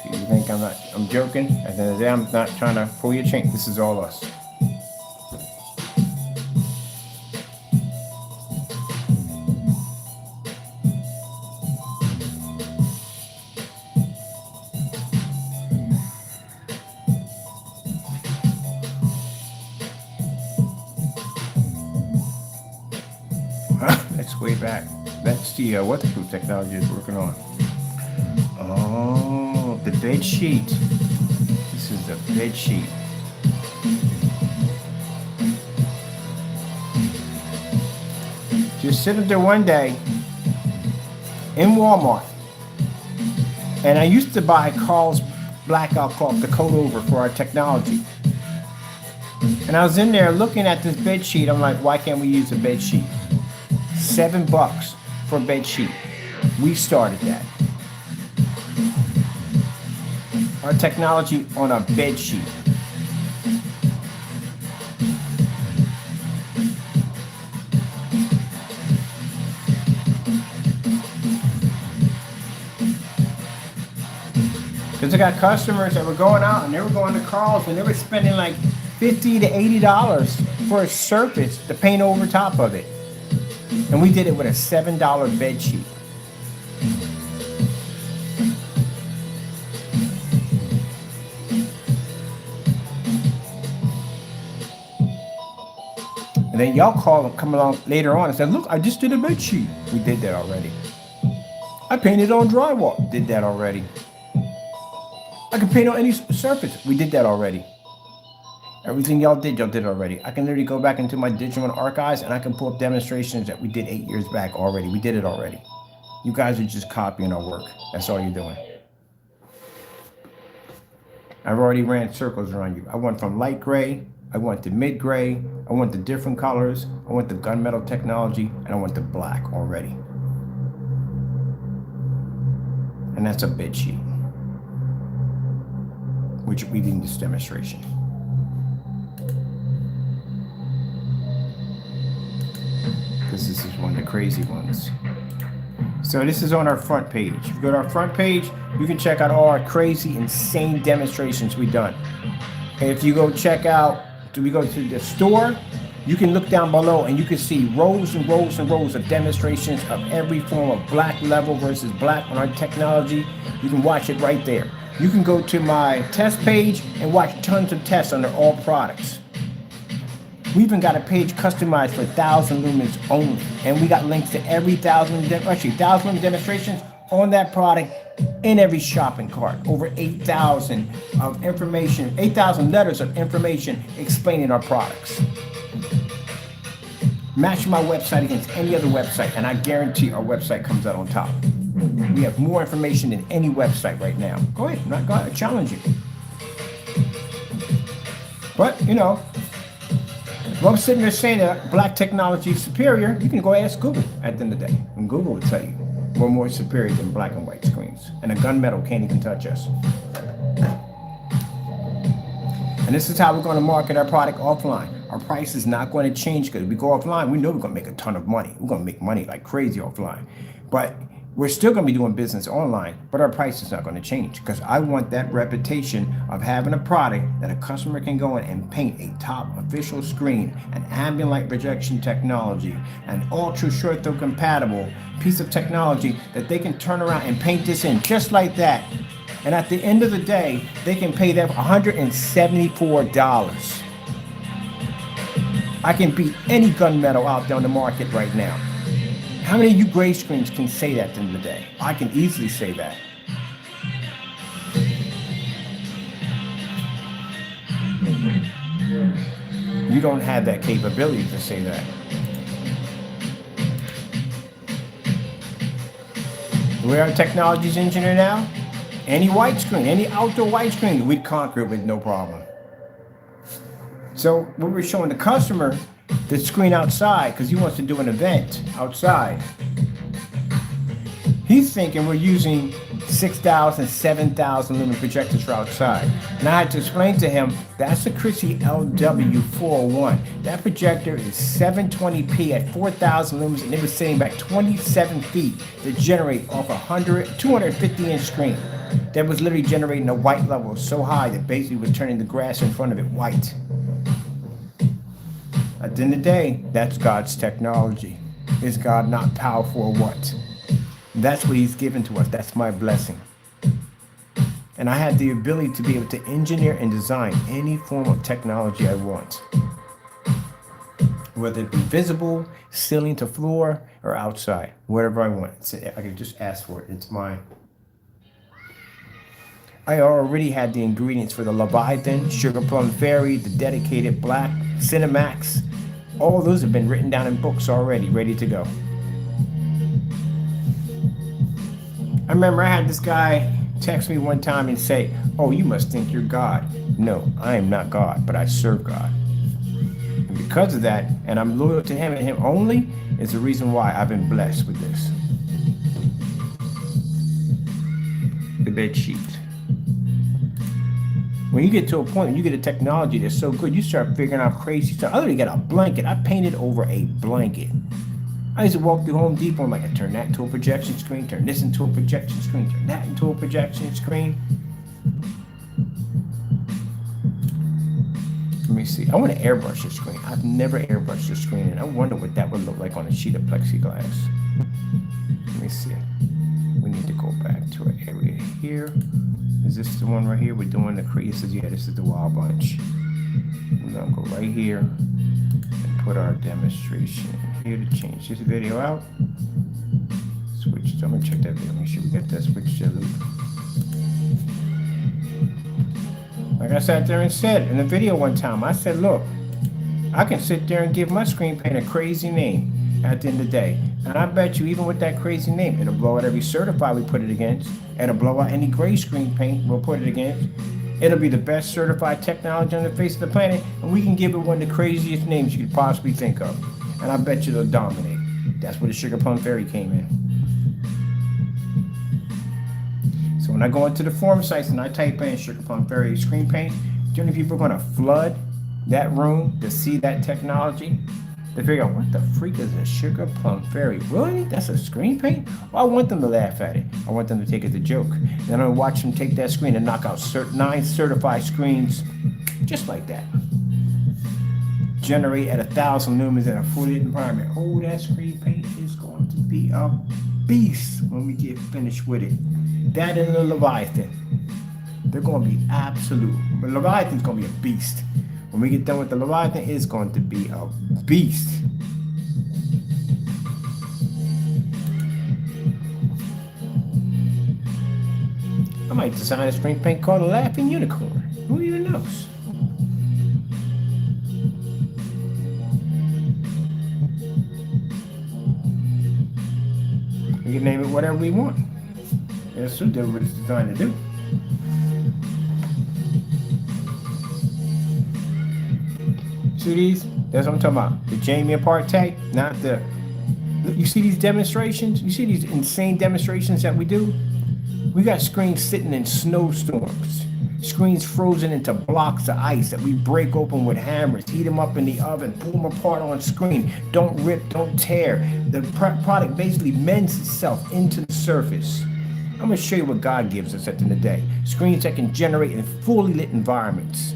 You think I'm joking? At the end of the day, I'm not trying to pull your chain. This is all us. That's way back. That's the waterproof technology is working on. Oh, the bed sheet. This is the bed sheet. Just sit up there one day. in Walmart. And I used to buy Carl's blackout cloth, the coat over for our technology. And I was in there looking at this bed sheet. I'm like, why can't we use a bed sheet? $7 for a bed sheet. We started that. Our technology on a bed sheet. Because I got customers that were going out and they were going to Carl's and they were spending like $50 to $80 for a surface to paint over top of it. And we did it with a $7 bed sheet. And then y'all come along later on and said, look, I just did a bed sheet. We did that already. I painted on drywall. Did that already. I can paint on any surface. We did that already. Everything y'all did already. I can literally go back into my digital archives and I can pull up demonstrations that we did 8 years back already. We did it already. You guys are just copying our work. That's all you're doing. I've already ran circles around you. I went from light gray, I went to mid gray, I went to different colors, I went to gunmetal technology, and I went to black already. And that's a bed sheet, which we did in this demonstration. This is one of the crazy ones. So this is on our front page. If you go to our front page, you can check out all our crazy, insane demonstrations we've done. And if you go check out, we go to the store, you can look down below and you can see rows and rows and rows of demonstrations of every form of black level versus black on our technology. You can watch it right there. You can go to my test page and watch tons of tests under all products. We even got a page customized for 1,000 lumens only. And we got links to every 1,000 lumen demonstrations on that product in every shopping cart. Over 8,000 of information, 8,000 letters of information explaining our products. Match my website against any other website and I guarantee our website comes out on top. We have more information than any website right now. Go ahead, I challenge you. But, you know, if I'm sitting there saying that black technology is superior, you can go ask Google at the end of the day. And Google will tell you we're more superior than black and white screens. And a gunmetal can't even touch us. And this is how we're going to market our product offline. Our price is not going to change because we go offline. We know we're going to make a ton of money. We're going to make money like crazy offline. But we're still going to be doing business online, but our price is not going to change because I want that reputation of having a product that a customer can go in and paint a top official screen, an ambient light projection technology, an ultra short throw compatible piece of technology that they can turn around and paint this in just like that. And at the end of the day, they can pay that $174. I can beat any gunmetal out there on the market right now. How many of you gray screens can say that at the end of the day? I can easily say that. You don't have that capability to say that. We're a technologies engineer now. Any white screen, any outdoor white screen, we'd conquer it with no problem. So when we're showing the customer the screen outside, because he wants to do an event outside, he's thinking we're using 6,000, 7,000 lumen projectors for outside. And I had to explain to him, that's a Chrissy LW401. That projector is 720p at 4,000 lumens, and it was sitting back 27 feet to generate off a 250-inch screen. That was literally generating a white level so high that basically was turning the grass in front of it white. At the end of the day, that's God's technology. Is God not powerful or what? That's what he's given to us. That's my blessing. And I had the ability to be able to engineer and design any form of technology I want. Whether it be visible, ceiling to floor, or outside, whatever I want. I can just ask for it. It's mine. I already had the ingredients for the Leviathan, Sugar Plum Fairy, the dedicated black, Cinemax. All those have been written down in books already, ready to go. I remember I had this guy text me one time and say, "Oh, you must think you're God." No, I am not God, but I serve God. And because of that, and I'm loyal to him and him only, is the reason why I've been blessed with this. The bed sheet. When you get to a point, when you get a technology that's so good, you start figuring out crazy stuff. I literally got a blanket. I painted over a blanket. I used to walk through Home Depot and I turn that into a projection screen, turn this into a projection screen, turn that into a projection screen. Let me see. I want to airbrush the screen. I've never airbrushed the screen, and I wonder what that would look like on a sheet of plexiglass. Let me see. We need to go back to an area here. Is this the one right here? We're doing the creases. Yeah, this is the wild bunch. We're going to go right here and put our demonstration here to change this video out. Switch. So I'm going to check that video. Make sure we get that switch to loop. Like I sat there and said in the video one time, I said, look, I can sit there and give my screen paint a crazy name at the end of the day. And I bet you even with that crazy name, it'll blow out every certified we put it against. It'll blow out any gray screen paint we'll put it against. It'll be the best certified technology on the face of the planet. And we can give it one of the craziest names you could possibly think of. And I bet you it'll dominate. That's where the Sugar Plum Fairy came in. So when I go into the forum sites and I type in Sugar Plum Fairy screen paint, do you know people are going to flood that room to see that technology? They figure out, what the freak is a Sugar Plum Fairy? Really? That's a screen paint? Well, I want them to laugh at it. I want them to take it as a joke. Then I watch them take that screen and knock out 9 certified screens just like that. Generate at 1,000 lumens in a fully lit environment. Oh, that screen paint is going to be a beast when we get finished with it. That and the Leviathan. They're going to be absolute. But Leviathan's going to be a beast. When we get done with the Leviathan, it's going to be a beast. I might design a screen paint called a Laughing Unicorn. Who even knows? We can name it whatever we want. That's what it's designed to do. See these? That's what I'm talking about. The Jamie Apartheid, not the... You see these demonstrations? You see these insane demonstrations that we do? We got screens sitting in snowstorms. Screens frozen into blocks of ice that we break open with hammers, heat them up in the oven, pull them apart on screen. Don't rip, don't tear. The product basically mends itself into the surface. I'm going to show you what God gives us at the end of the day. Screens that can generate in fully lit environments.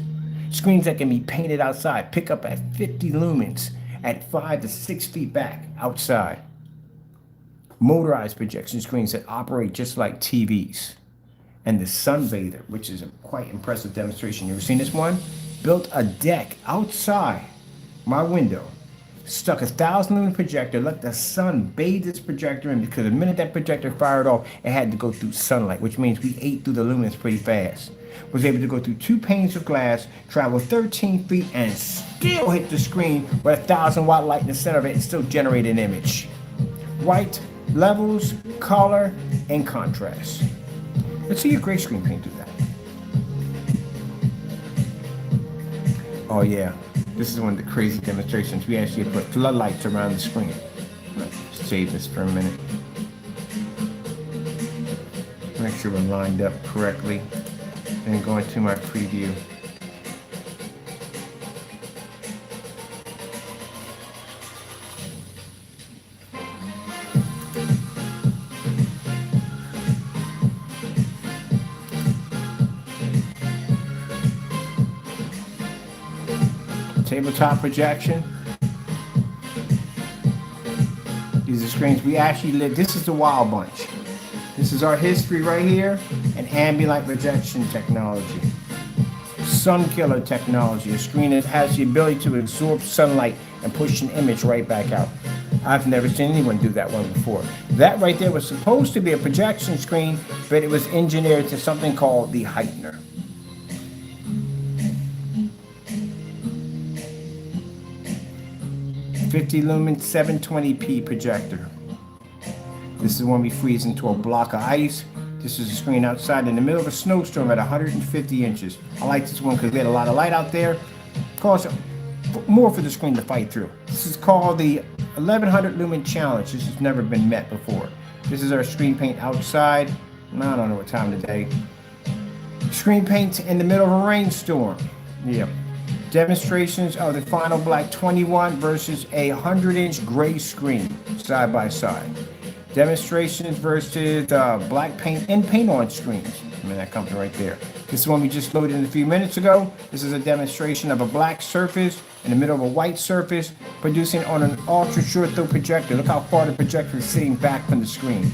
Screens that can be painted outside, pick up at 50 lumens at 5 to 6 feet back outside. Motorized projection screens that operate just like TVs. And the Sunbather, which is a quite impressive demonstration. You ever seen this one? Built a deck outside my window, stuck a 1,000 lumen projector, let the sun bathe this projector in, because the minute that projector fired off, it had to go through sunlight, which means we ate through the lumens pretty fast. Was able to go through 2 panes of glass, travel 13 feet, and still hit the screen with a 1,000-watt light in the center of it and still generate an image. White, levels, color, and contrast. Let's see your gray screen paint do that. Oh yeah, this is one of the crazy demonstrations. We actually put floodlights around the screen. Let's save this for a minute. Make sure we're lined up correctly. And go into my preview. Tabletop projection. These are screens we actually lit. This is the Wild Bunch. This is our history right here, and ambient projection technology. Sun killer technology, a screen that has the ability to absorb sunlight and push an image right back out. I've never seen anyone do that one before. That right there was supposed to be a projection screen, but it was engineered to something called the heightener. '50 lumen 720p projector. This is when we freeze into a block of ice. This is a screen outside in the middle of a snowstorm at 150 inches. I like this one because we had a lot of light out there. Cost more for the screen to fight through. This is called the 1100 lumen challenge. This has never been met before. This is our screen paint outside. I don't know what time of the day. Screen paint in the middle of a rainstorm. Yeah. Demonstrations of the final black 21 versus a 100-inch gray screen side by side. Demonstrations versus black paint and paint-on screens. I mean, that comes right there. This is one we just loaded in a few minutes ago. This is a demonstration of a black surface in the middle of a white surface, producing on an ultra short throw projector. Look how far the projector is sitting back from the screen.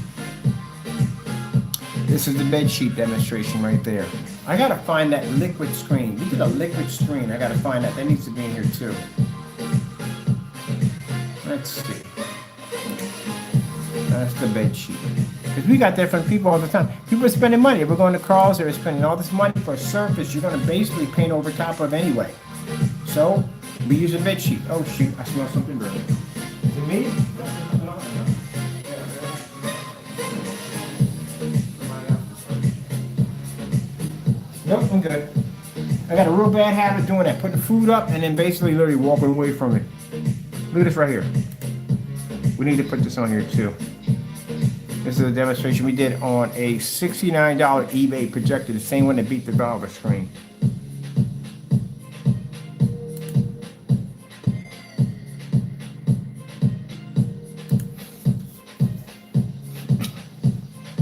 This is the bed sheet demonstration right there. I gotta find that liquid screen. We did a liquid screen. I gotta find that. That needs to be in here too. Let's see. That's the bed sheet. Because we got that from people all the time. People are spending money. If we're going to Carl's, they're spending all this money for a surface you're going to basically paint over top of anyway. So, we use a bed sheet. Oh shoot, I smell something burning. Is it me? Nope, I'm good. I got a real bad habit doing that. Put the food up and then basically literally walking away from it. Look at this right here. We need to put this on here too. This is a demonstration we did on a $69 eBay projector, the same one that beat the Valve screen.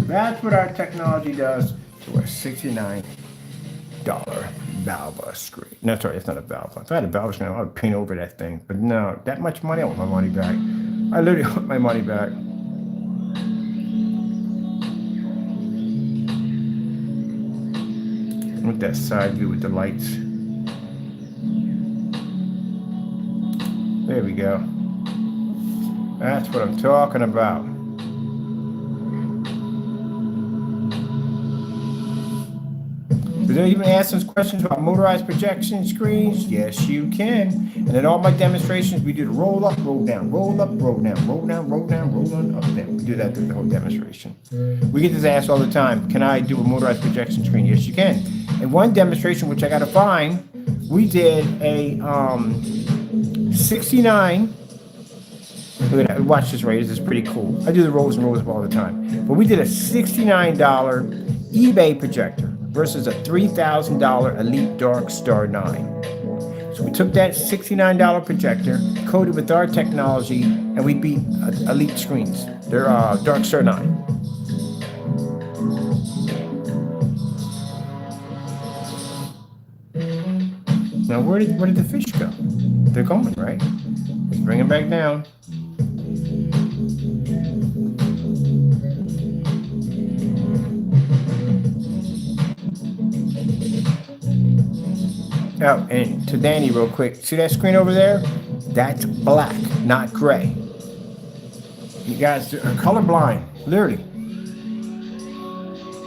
That's what our technology does to a $69 Valve screen. No, sorry, it's not a Valve. If I had a Valve screen, I would paint over that thing. But no, that much money, I want my money back. I literally want my money back. With that side view with the lights. There we go. That's what I'm talking about. Did they even ask us questions about motorized projection screens? Yes, you can. And in all my demonstrations, we do the roll up, roll down, roll up, roll down, roll down, roll down, roll on, up, down. We do that through the whole demonstration. We get this asked all the time. Can I do a motorized projection screen? Yes, you can. In one demonstration, which I got to find, we did a 69. Look at that. Watch this, right? This is pretty cool. I do the rolls and rolls up all the time. But we did a $69 eBay projector versus a $3,000 Elite Dark Star 9. So we took that $69 projector, coated with our technology, and we beat Elite screens. They're Dark Star 9. Now, where did the fish go? They're going, right? Let's bring them back down. Oh, and to Danny real quick. See that screen over there? That's black, not gray. You guys are colorblind, literally.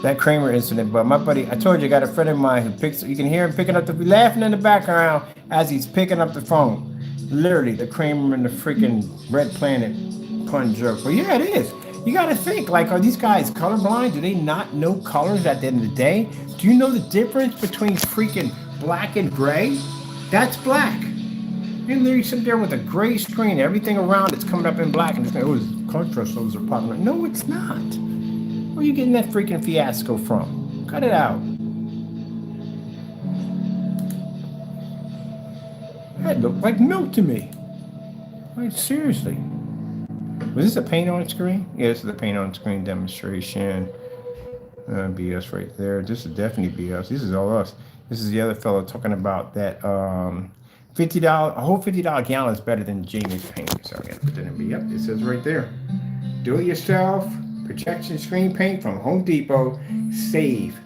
That Kramer incident, but my buddy, I told you, I got a friend of mine who picks, you can hear him picking up laughing in the background as he's picking up the phone. Literally, the Kramer and the freaking Red Planet pun joke. But yeah, it is. You got to think, like, are these guys colorblind? Do they not know colors at the end of the day? Do you know the difference between freaking black and gray? That's black. You literally sit there with a gray screen, everything around it's coming up in black, and just like, oh, contrast levels are popping up. No, it's not. Where are you getting that freaking fiasco from? Cut it out. That looked like milk to me. Like, seriously. Was this a paint on screen? Yeah, this is a paint on screen demonstration. BS right there. This is definitely BS. This is all us. This is the other fellow talking about that $50, a whole $50 gallon is better than Jamie's paint. Sorry, I got to put that in B. Yep, it says right there. Do it yourself. Projection screen paint from Home Depot. Save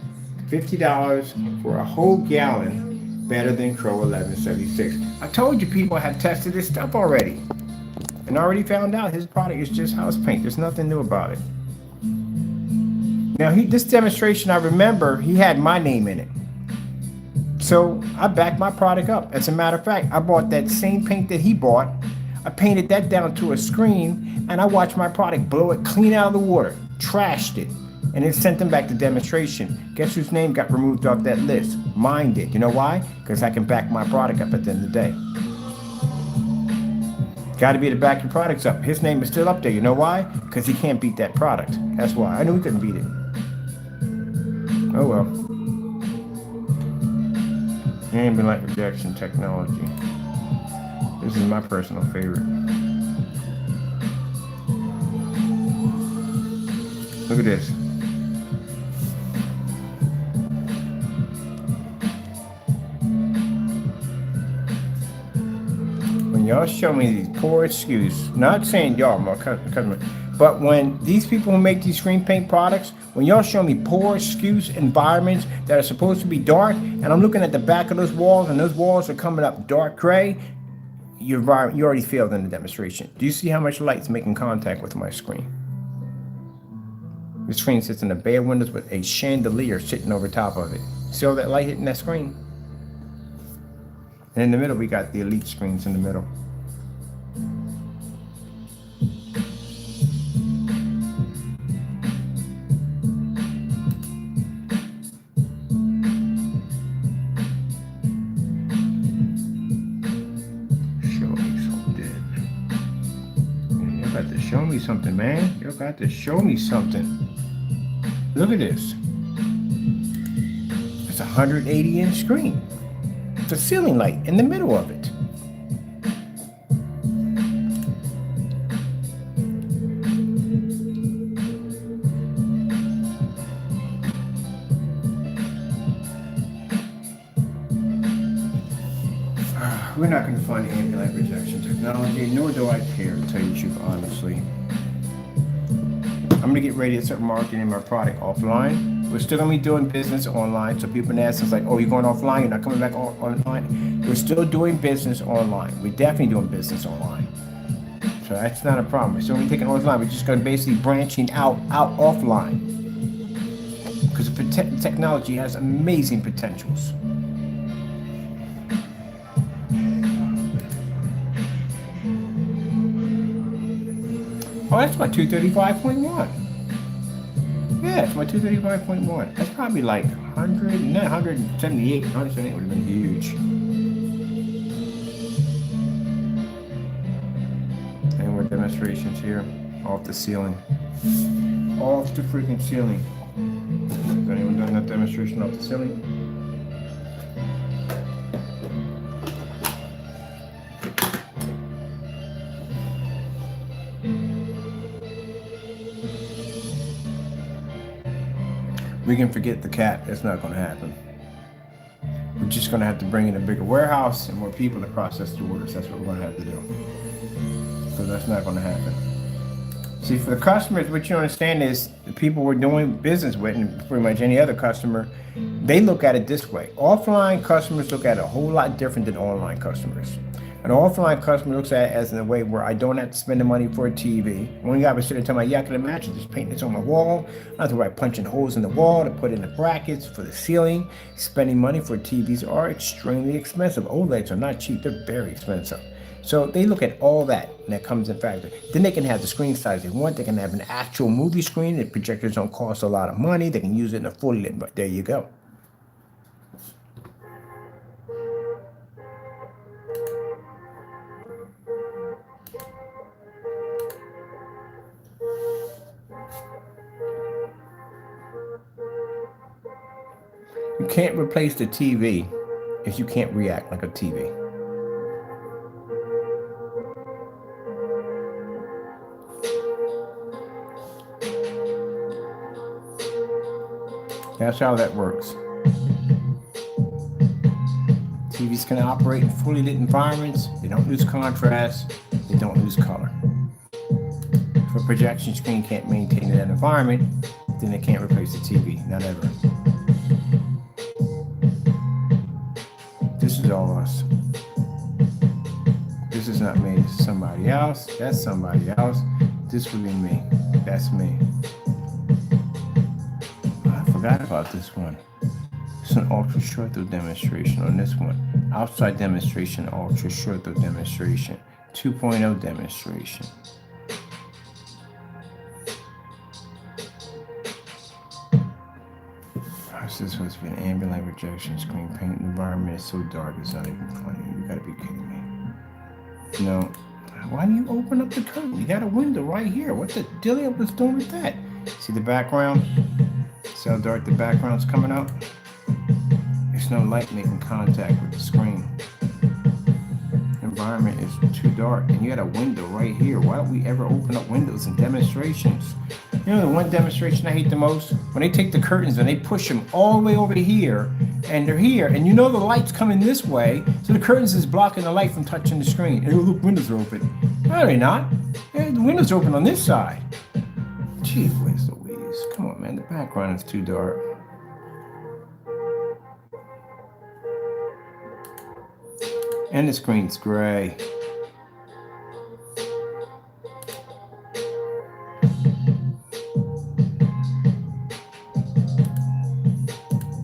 $50 for a whole gallon, better than Crow 1176. I told you people have tested this stuff already and already found out his product is just house paint. There's nothing new about it. Now, this demonstration, I remember he had my name in it. So I backed my product up. As a matter of fact, I bought that same paint that he bought. I painted that down to a screen, and I watched my product blow it clean out of the water, trashed it, and then sent them back to demonstration. Guess whose name got removed off that list? Mine did. You know why? Because I can back my product up at the end of the day. Got to be able to back your products up. His name is still up there. You know why? Because he can't beat that product. That's why. I knew he couldn't beat it. Oh well. It ain't been like projection technology. This is my personal favorite. Look at this. When y'all show me these poor excuses, not saying y'all, my customer, but when these people who make these screen paint products, when y'all show me poor excuse environments that are supposed to be dark, and I'm looking at the back of those walls, and those walls are coming up dark gray, you already failed in the demonstration. Do you see how much light's making contact with my screen? The screen sits in the bay windows with a chandelier sitting over top of it. See all that light hitting that screen? And in the middle, we got the elite screens in the middle. Show me something, man. You got to show me something. Look at this. It's a 180-inch screen. It's a ceiling light in the middle of it. We're not going to find any light projection technology, nor do I care, to tell you the truth, honestly. I'm going to get ready to start marketing my product offline. We're still going to be doing business online, so people can ask us like, oh, you're going offline, you're not coming back online. We're still doing business online. We're definitely doing business online. So that's not a problem. We're still going to be taking offline. We're just going to basically branching out offline. Because the technology has amazing potentials. Oh, that's my 235.1. Yeah, it's my 235.1. That's probably like 100, not 178. 178 would have been huge. And more demonstrations here. Off the ceiling. Off the freaking ceiling. Has anyone done that demonstration off the ceiling? We can forget the cat. That's not going to happen. We're just going to have to bring in a bigger warehouse and more people to process the orders. That's what we're going to have to do. So that's not going to happen. See, for the customers, what you understand is the people we're doing business with, and pretty much any other customer, they look at it this way. Offline customers look at it a whole lot different than online customers. An offline customer looks at it as in a way where I don't have to spend the money for a TV. One guy was sitting telling me, yeah, I can imagine just painting this on my wall. I have to write punching holes in the wall to put in the brackets for the ceiling. Spending money for TVs are extremely expensive. OLEDs are not cheap, they're very expensive. So they look at all that, and that comes in factor. Then they can have the screen size they want. They can have an actual movie screen. The projectors don't cost a lot of money. They can use it in a fully lit, but there you go. You can't replace the TV if you can't react like a TV. That's how that works. TVs can operate in fully lit environments. They don't lose contrast. They don't lose color. If a projection screen can't maintain that environment, then it can't replace the TV. Not ever. This is all us. This is not me. This is somebody else. That's somebody else. This would be me. That's me. I forgot about this one. It's an ultra short through demonstration on this one. Outside demonstration, ultra short through demonstration. 2.0 demonstration. This was an ambient light projection screen paint environment is so dark it's not even funny. You gotta be kidding me. No. Why do you open up the curtain? You got a window right here. What the dilly was doing with that? See the background? See how dark the background's coming out? There's no light making contact with the screen. The environment is too dark, and you got a window right here. Why don't we ever open up windows in demonstrations? You know the one demonstration I hate the most? When they take the curtains and they push them all the way over to here, and they're here, and you know the light's coming this way, so the curtains is blocking the light from touching the screen. Hey, look, windows are open. No, they're not. Yeah, the windows are open on this side. Gee whiz Louise. Come on, man. The background is too dark. And the screen's gray.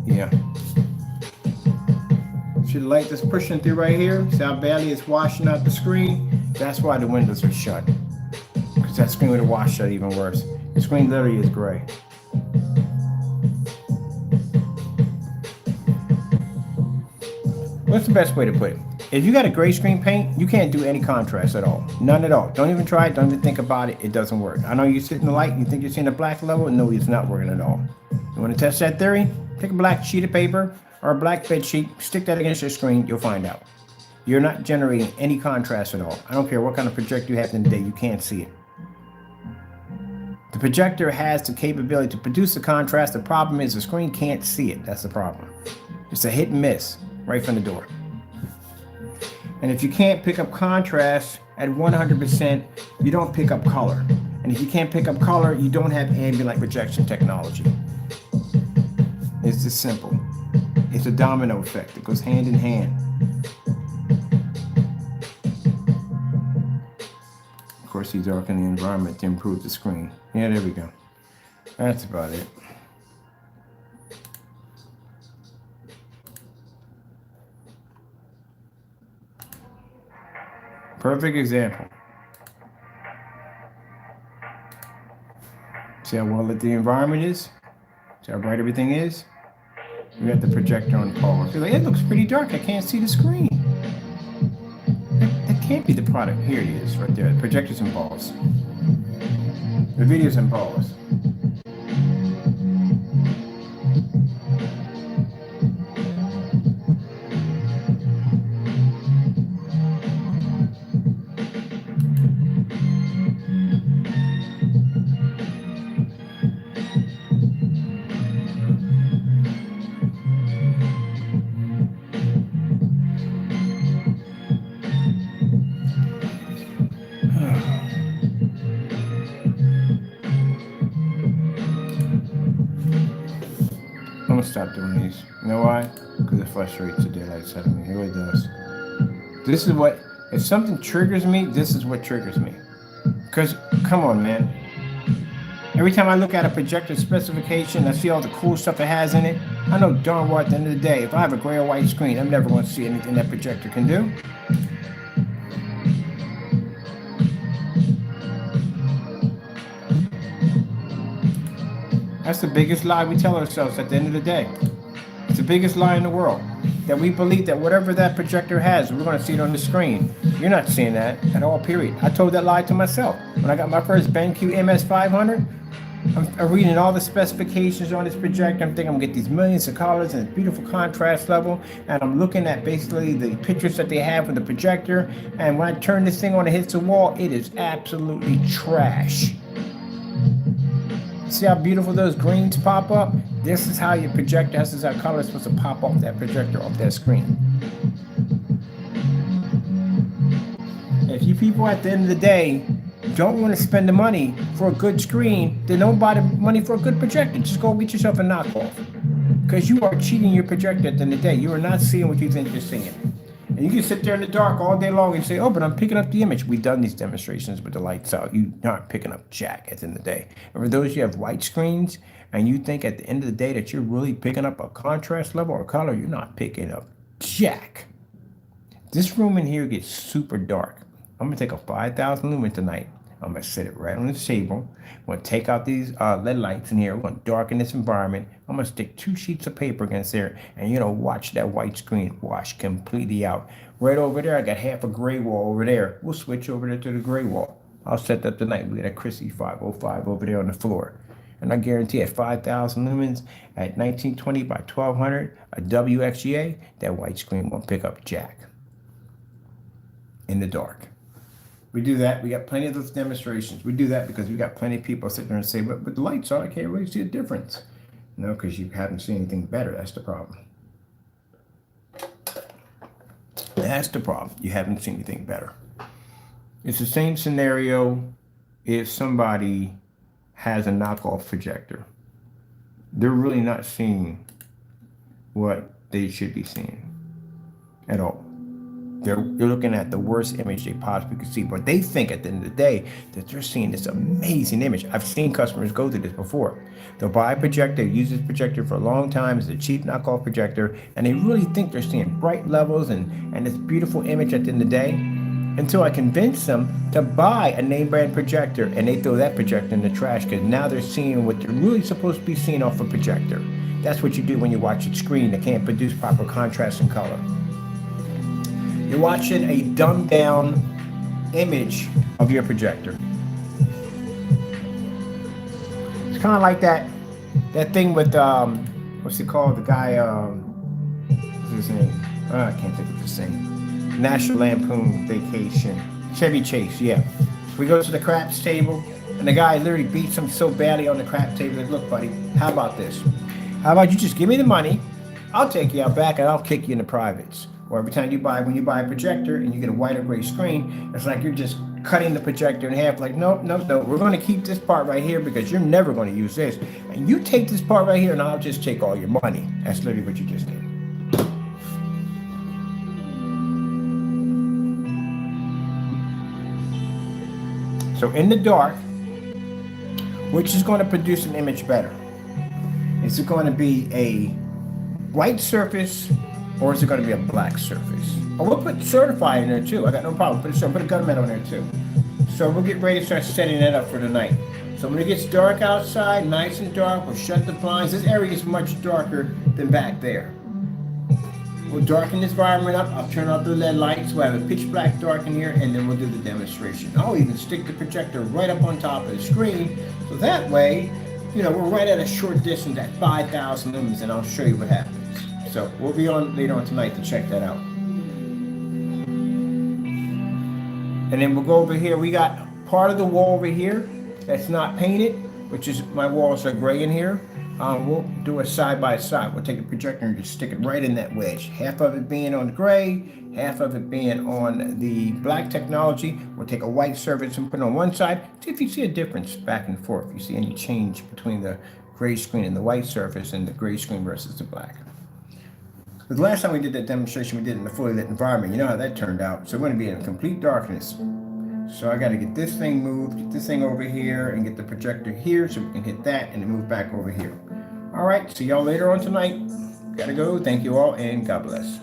Yeah. See the light that's pushing through right here? See how badly it's washing out the screen? That's why the windows are shut. Because that screen would have washed out even worse. The screen literally is gray. What's the best way to put it? If you got a gray screen paint, you can't do any contrast at all. None at all. Don't even try it. Don't even think about it. It doesn't work. I know you sit in the light, you think you're seeing a black level. No, it's not working at all. You want to test that theory? Take a black sheet of paper or a black bed sheet, stick that against your screen, you'll find out. You're not generating any contrast at all. I don't care what kind of projector you have in the day, you can't see it. The projector has the capability to produce the contrast. The problem is the screen can't see it. That's the problem. It's a hit and miss right from the door. And if you can't pick up contrast at 100%, you don't pick up color. And if you can't pick up color, you don't have ambient light projection technology. It's just simple. It's a domino effect. It goes hand in hand. Of course, you darken the environment to improve the screen. Yeah, there we go. That's about it. Perfect example. See how well lit the environment is? See how bright everything is? We got the projector on pause. You're like, it looks pretty dark. I can't see the screen. That can't be the product. Here it is, right there. The projector's in pause. The video's in pause. I'm gonna stop doing these. You know why? Because it frustrates the daylights out of me. It really does. This is what, if something triggers me, this is what triggers me. Because, come on, man. Every time I look at a projector specification, I see all the cool stuff it has in it. I know darn well at the end of the day, if I have a gray or white screen, I'm never going to see anything that projector can do. That's the biggest lie we tell ourselves at the end of the day. It's the biggest lie in the world. That we believe that whatever that projector has, we're going to see it on the screen. You're not seeing that at all, period. I told that lie to myselmyself. When I got my first BenQ MS500, I'm reading all the specifications on this projector. I'm thinking I'm going to get these millions of colors and a beautiful contrast level. And I'm looking at basically the pictures that they have with the projector. And when I turn this thing on and hits the wall, it is absolutely trash. See how beautiful those greens pop up? This is how your projector, this is how color is supposed to pop off that projector off that screen. If you people at the end of the day don't want to spend the money for a good screen, then don't buy the money for a good projector. Just go get yourself a knockoff. Because you are cheating your projector at the end of the day. You are not seeing what you think you're seeing. And you can sit there in the dark all day long and say, oh, but I'm picking up the image. We've done these demonstrations with the lights out. You aren't picking up jack at the end of the day. And for those you have white screens and you think at the end of the day that you're really picking up a contrast level or color, you're not picking up jack. This room in here gets super dark. I'm gonna take a 5,000 lumen tonight. I'm gonna set it right on this table. I'm gonna take out these LED lights in here. We're gonna darken this environment. I'm gonna stick 2 sheets of paper against there, and watch that white screen wash completely out. Right over there, I got half a gray wall over there. We'll switch over there to the gray wall. I'll set that tonight. We got a Chrissy 505 over there on the floor. And I guarantee at 5,000 lumens, at 1920 by 1200, a WXGA, that white screen won't pick up jack in the dark. We do that. We got plenty of those demonstrations. We do that because we got plenty of people sitting there and say, but the lights on, I can't really see a difference. No, because you haven't seen anything better. That's the problem. That's the problem. You haven't seen anything better. It's the same scenario if somebody has a knockoff projector. They're really not seeing what they should be seeing at all. They're looking at the worst image they possibly could see, but they think at the end of the day that they're seeing this amazing image. I've seen customers go through this before. They'll buy a projector, use this projector for a long time, it's a cheap knockoff projector, and they really think they're seeing bright levels and this beautiful image at the end of the day, until I convince them to buy a name brand projector, and they throw that projector in the trash because now they're seeing what they're really supposed to be seeing off a projector. That's what you do when you watch a screen that can't produce proper contrast and color. You're watching a dumbed down image of your projector. It's kind of like that thing with what's it called? The guy what's his name? I can't think of his name. National Lampoon Vacation. Chevy Chase, yeah. We go to the craps table and the guy literally beats him so badly on the craps table that, look, buddy, how about this? How about you just give me the money? I'll take you out back and I'll kick you in the privates. Or every time when you buy a projector and you get a white or gray screen, it's like you're just cutting the projector in half. Like, no, we're going to keep this part right here because you're never going to use this. And you take this part right here and I'll just take all your money. That's literally what you just did. So in the dark, which is going to produce an image better? Is it going to be a white surface or is it going to be a black surface? Oh, we'll put certified in there too. I got no problem. Put a gunmetal on there too. So we'll get ready to start setting that up for tonight. So when it gets dark outside, nice and dark, we'll shut the blinds. This area is much darker than back there. We'll darken this environment up. I'll turn off the LED lights. We'll have a pitch black dark in here, and then we'll do the demonstration. I'll even stick the projector right up on top of the screen, so that way, we're right at a short distance at 5,000 lumens, and I'll show you what happens. So we'll be on later on tonight to check that out. And then we'll go over here. We got part of the wall over here that's not painted, which is my walls are gray in here. We'll do a side by side. We'll take a projector and just stick it right in that wedge. Half of it being on the gray, half of it being on the black technology. We'll take a white surface and put it on one side. See if you see a difference back and forth. If you see any change between the gray screen and the white surface and the gray screen versus the black. The last time we did that demonstration, we did it in a fully lit environment. You know how that turned out. So we're going to be in complete darkness. So I got to get this thing moved, get this thing over here, and get the projector here so we can hit that and then move back over here. All right, see y'all later on tonight. Gotta go. Thank you all, and God bless.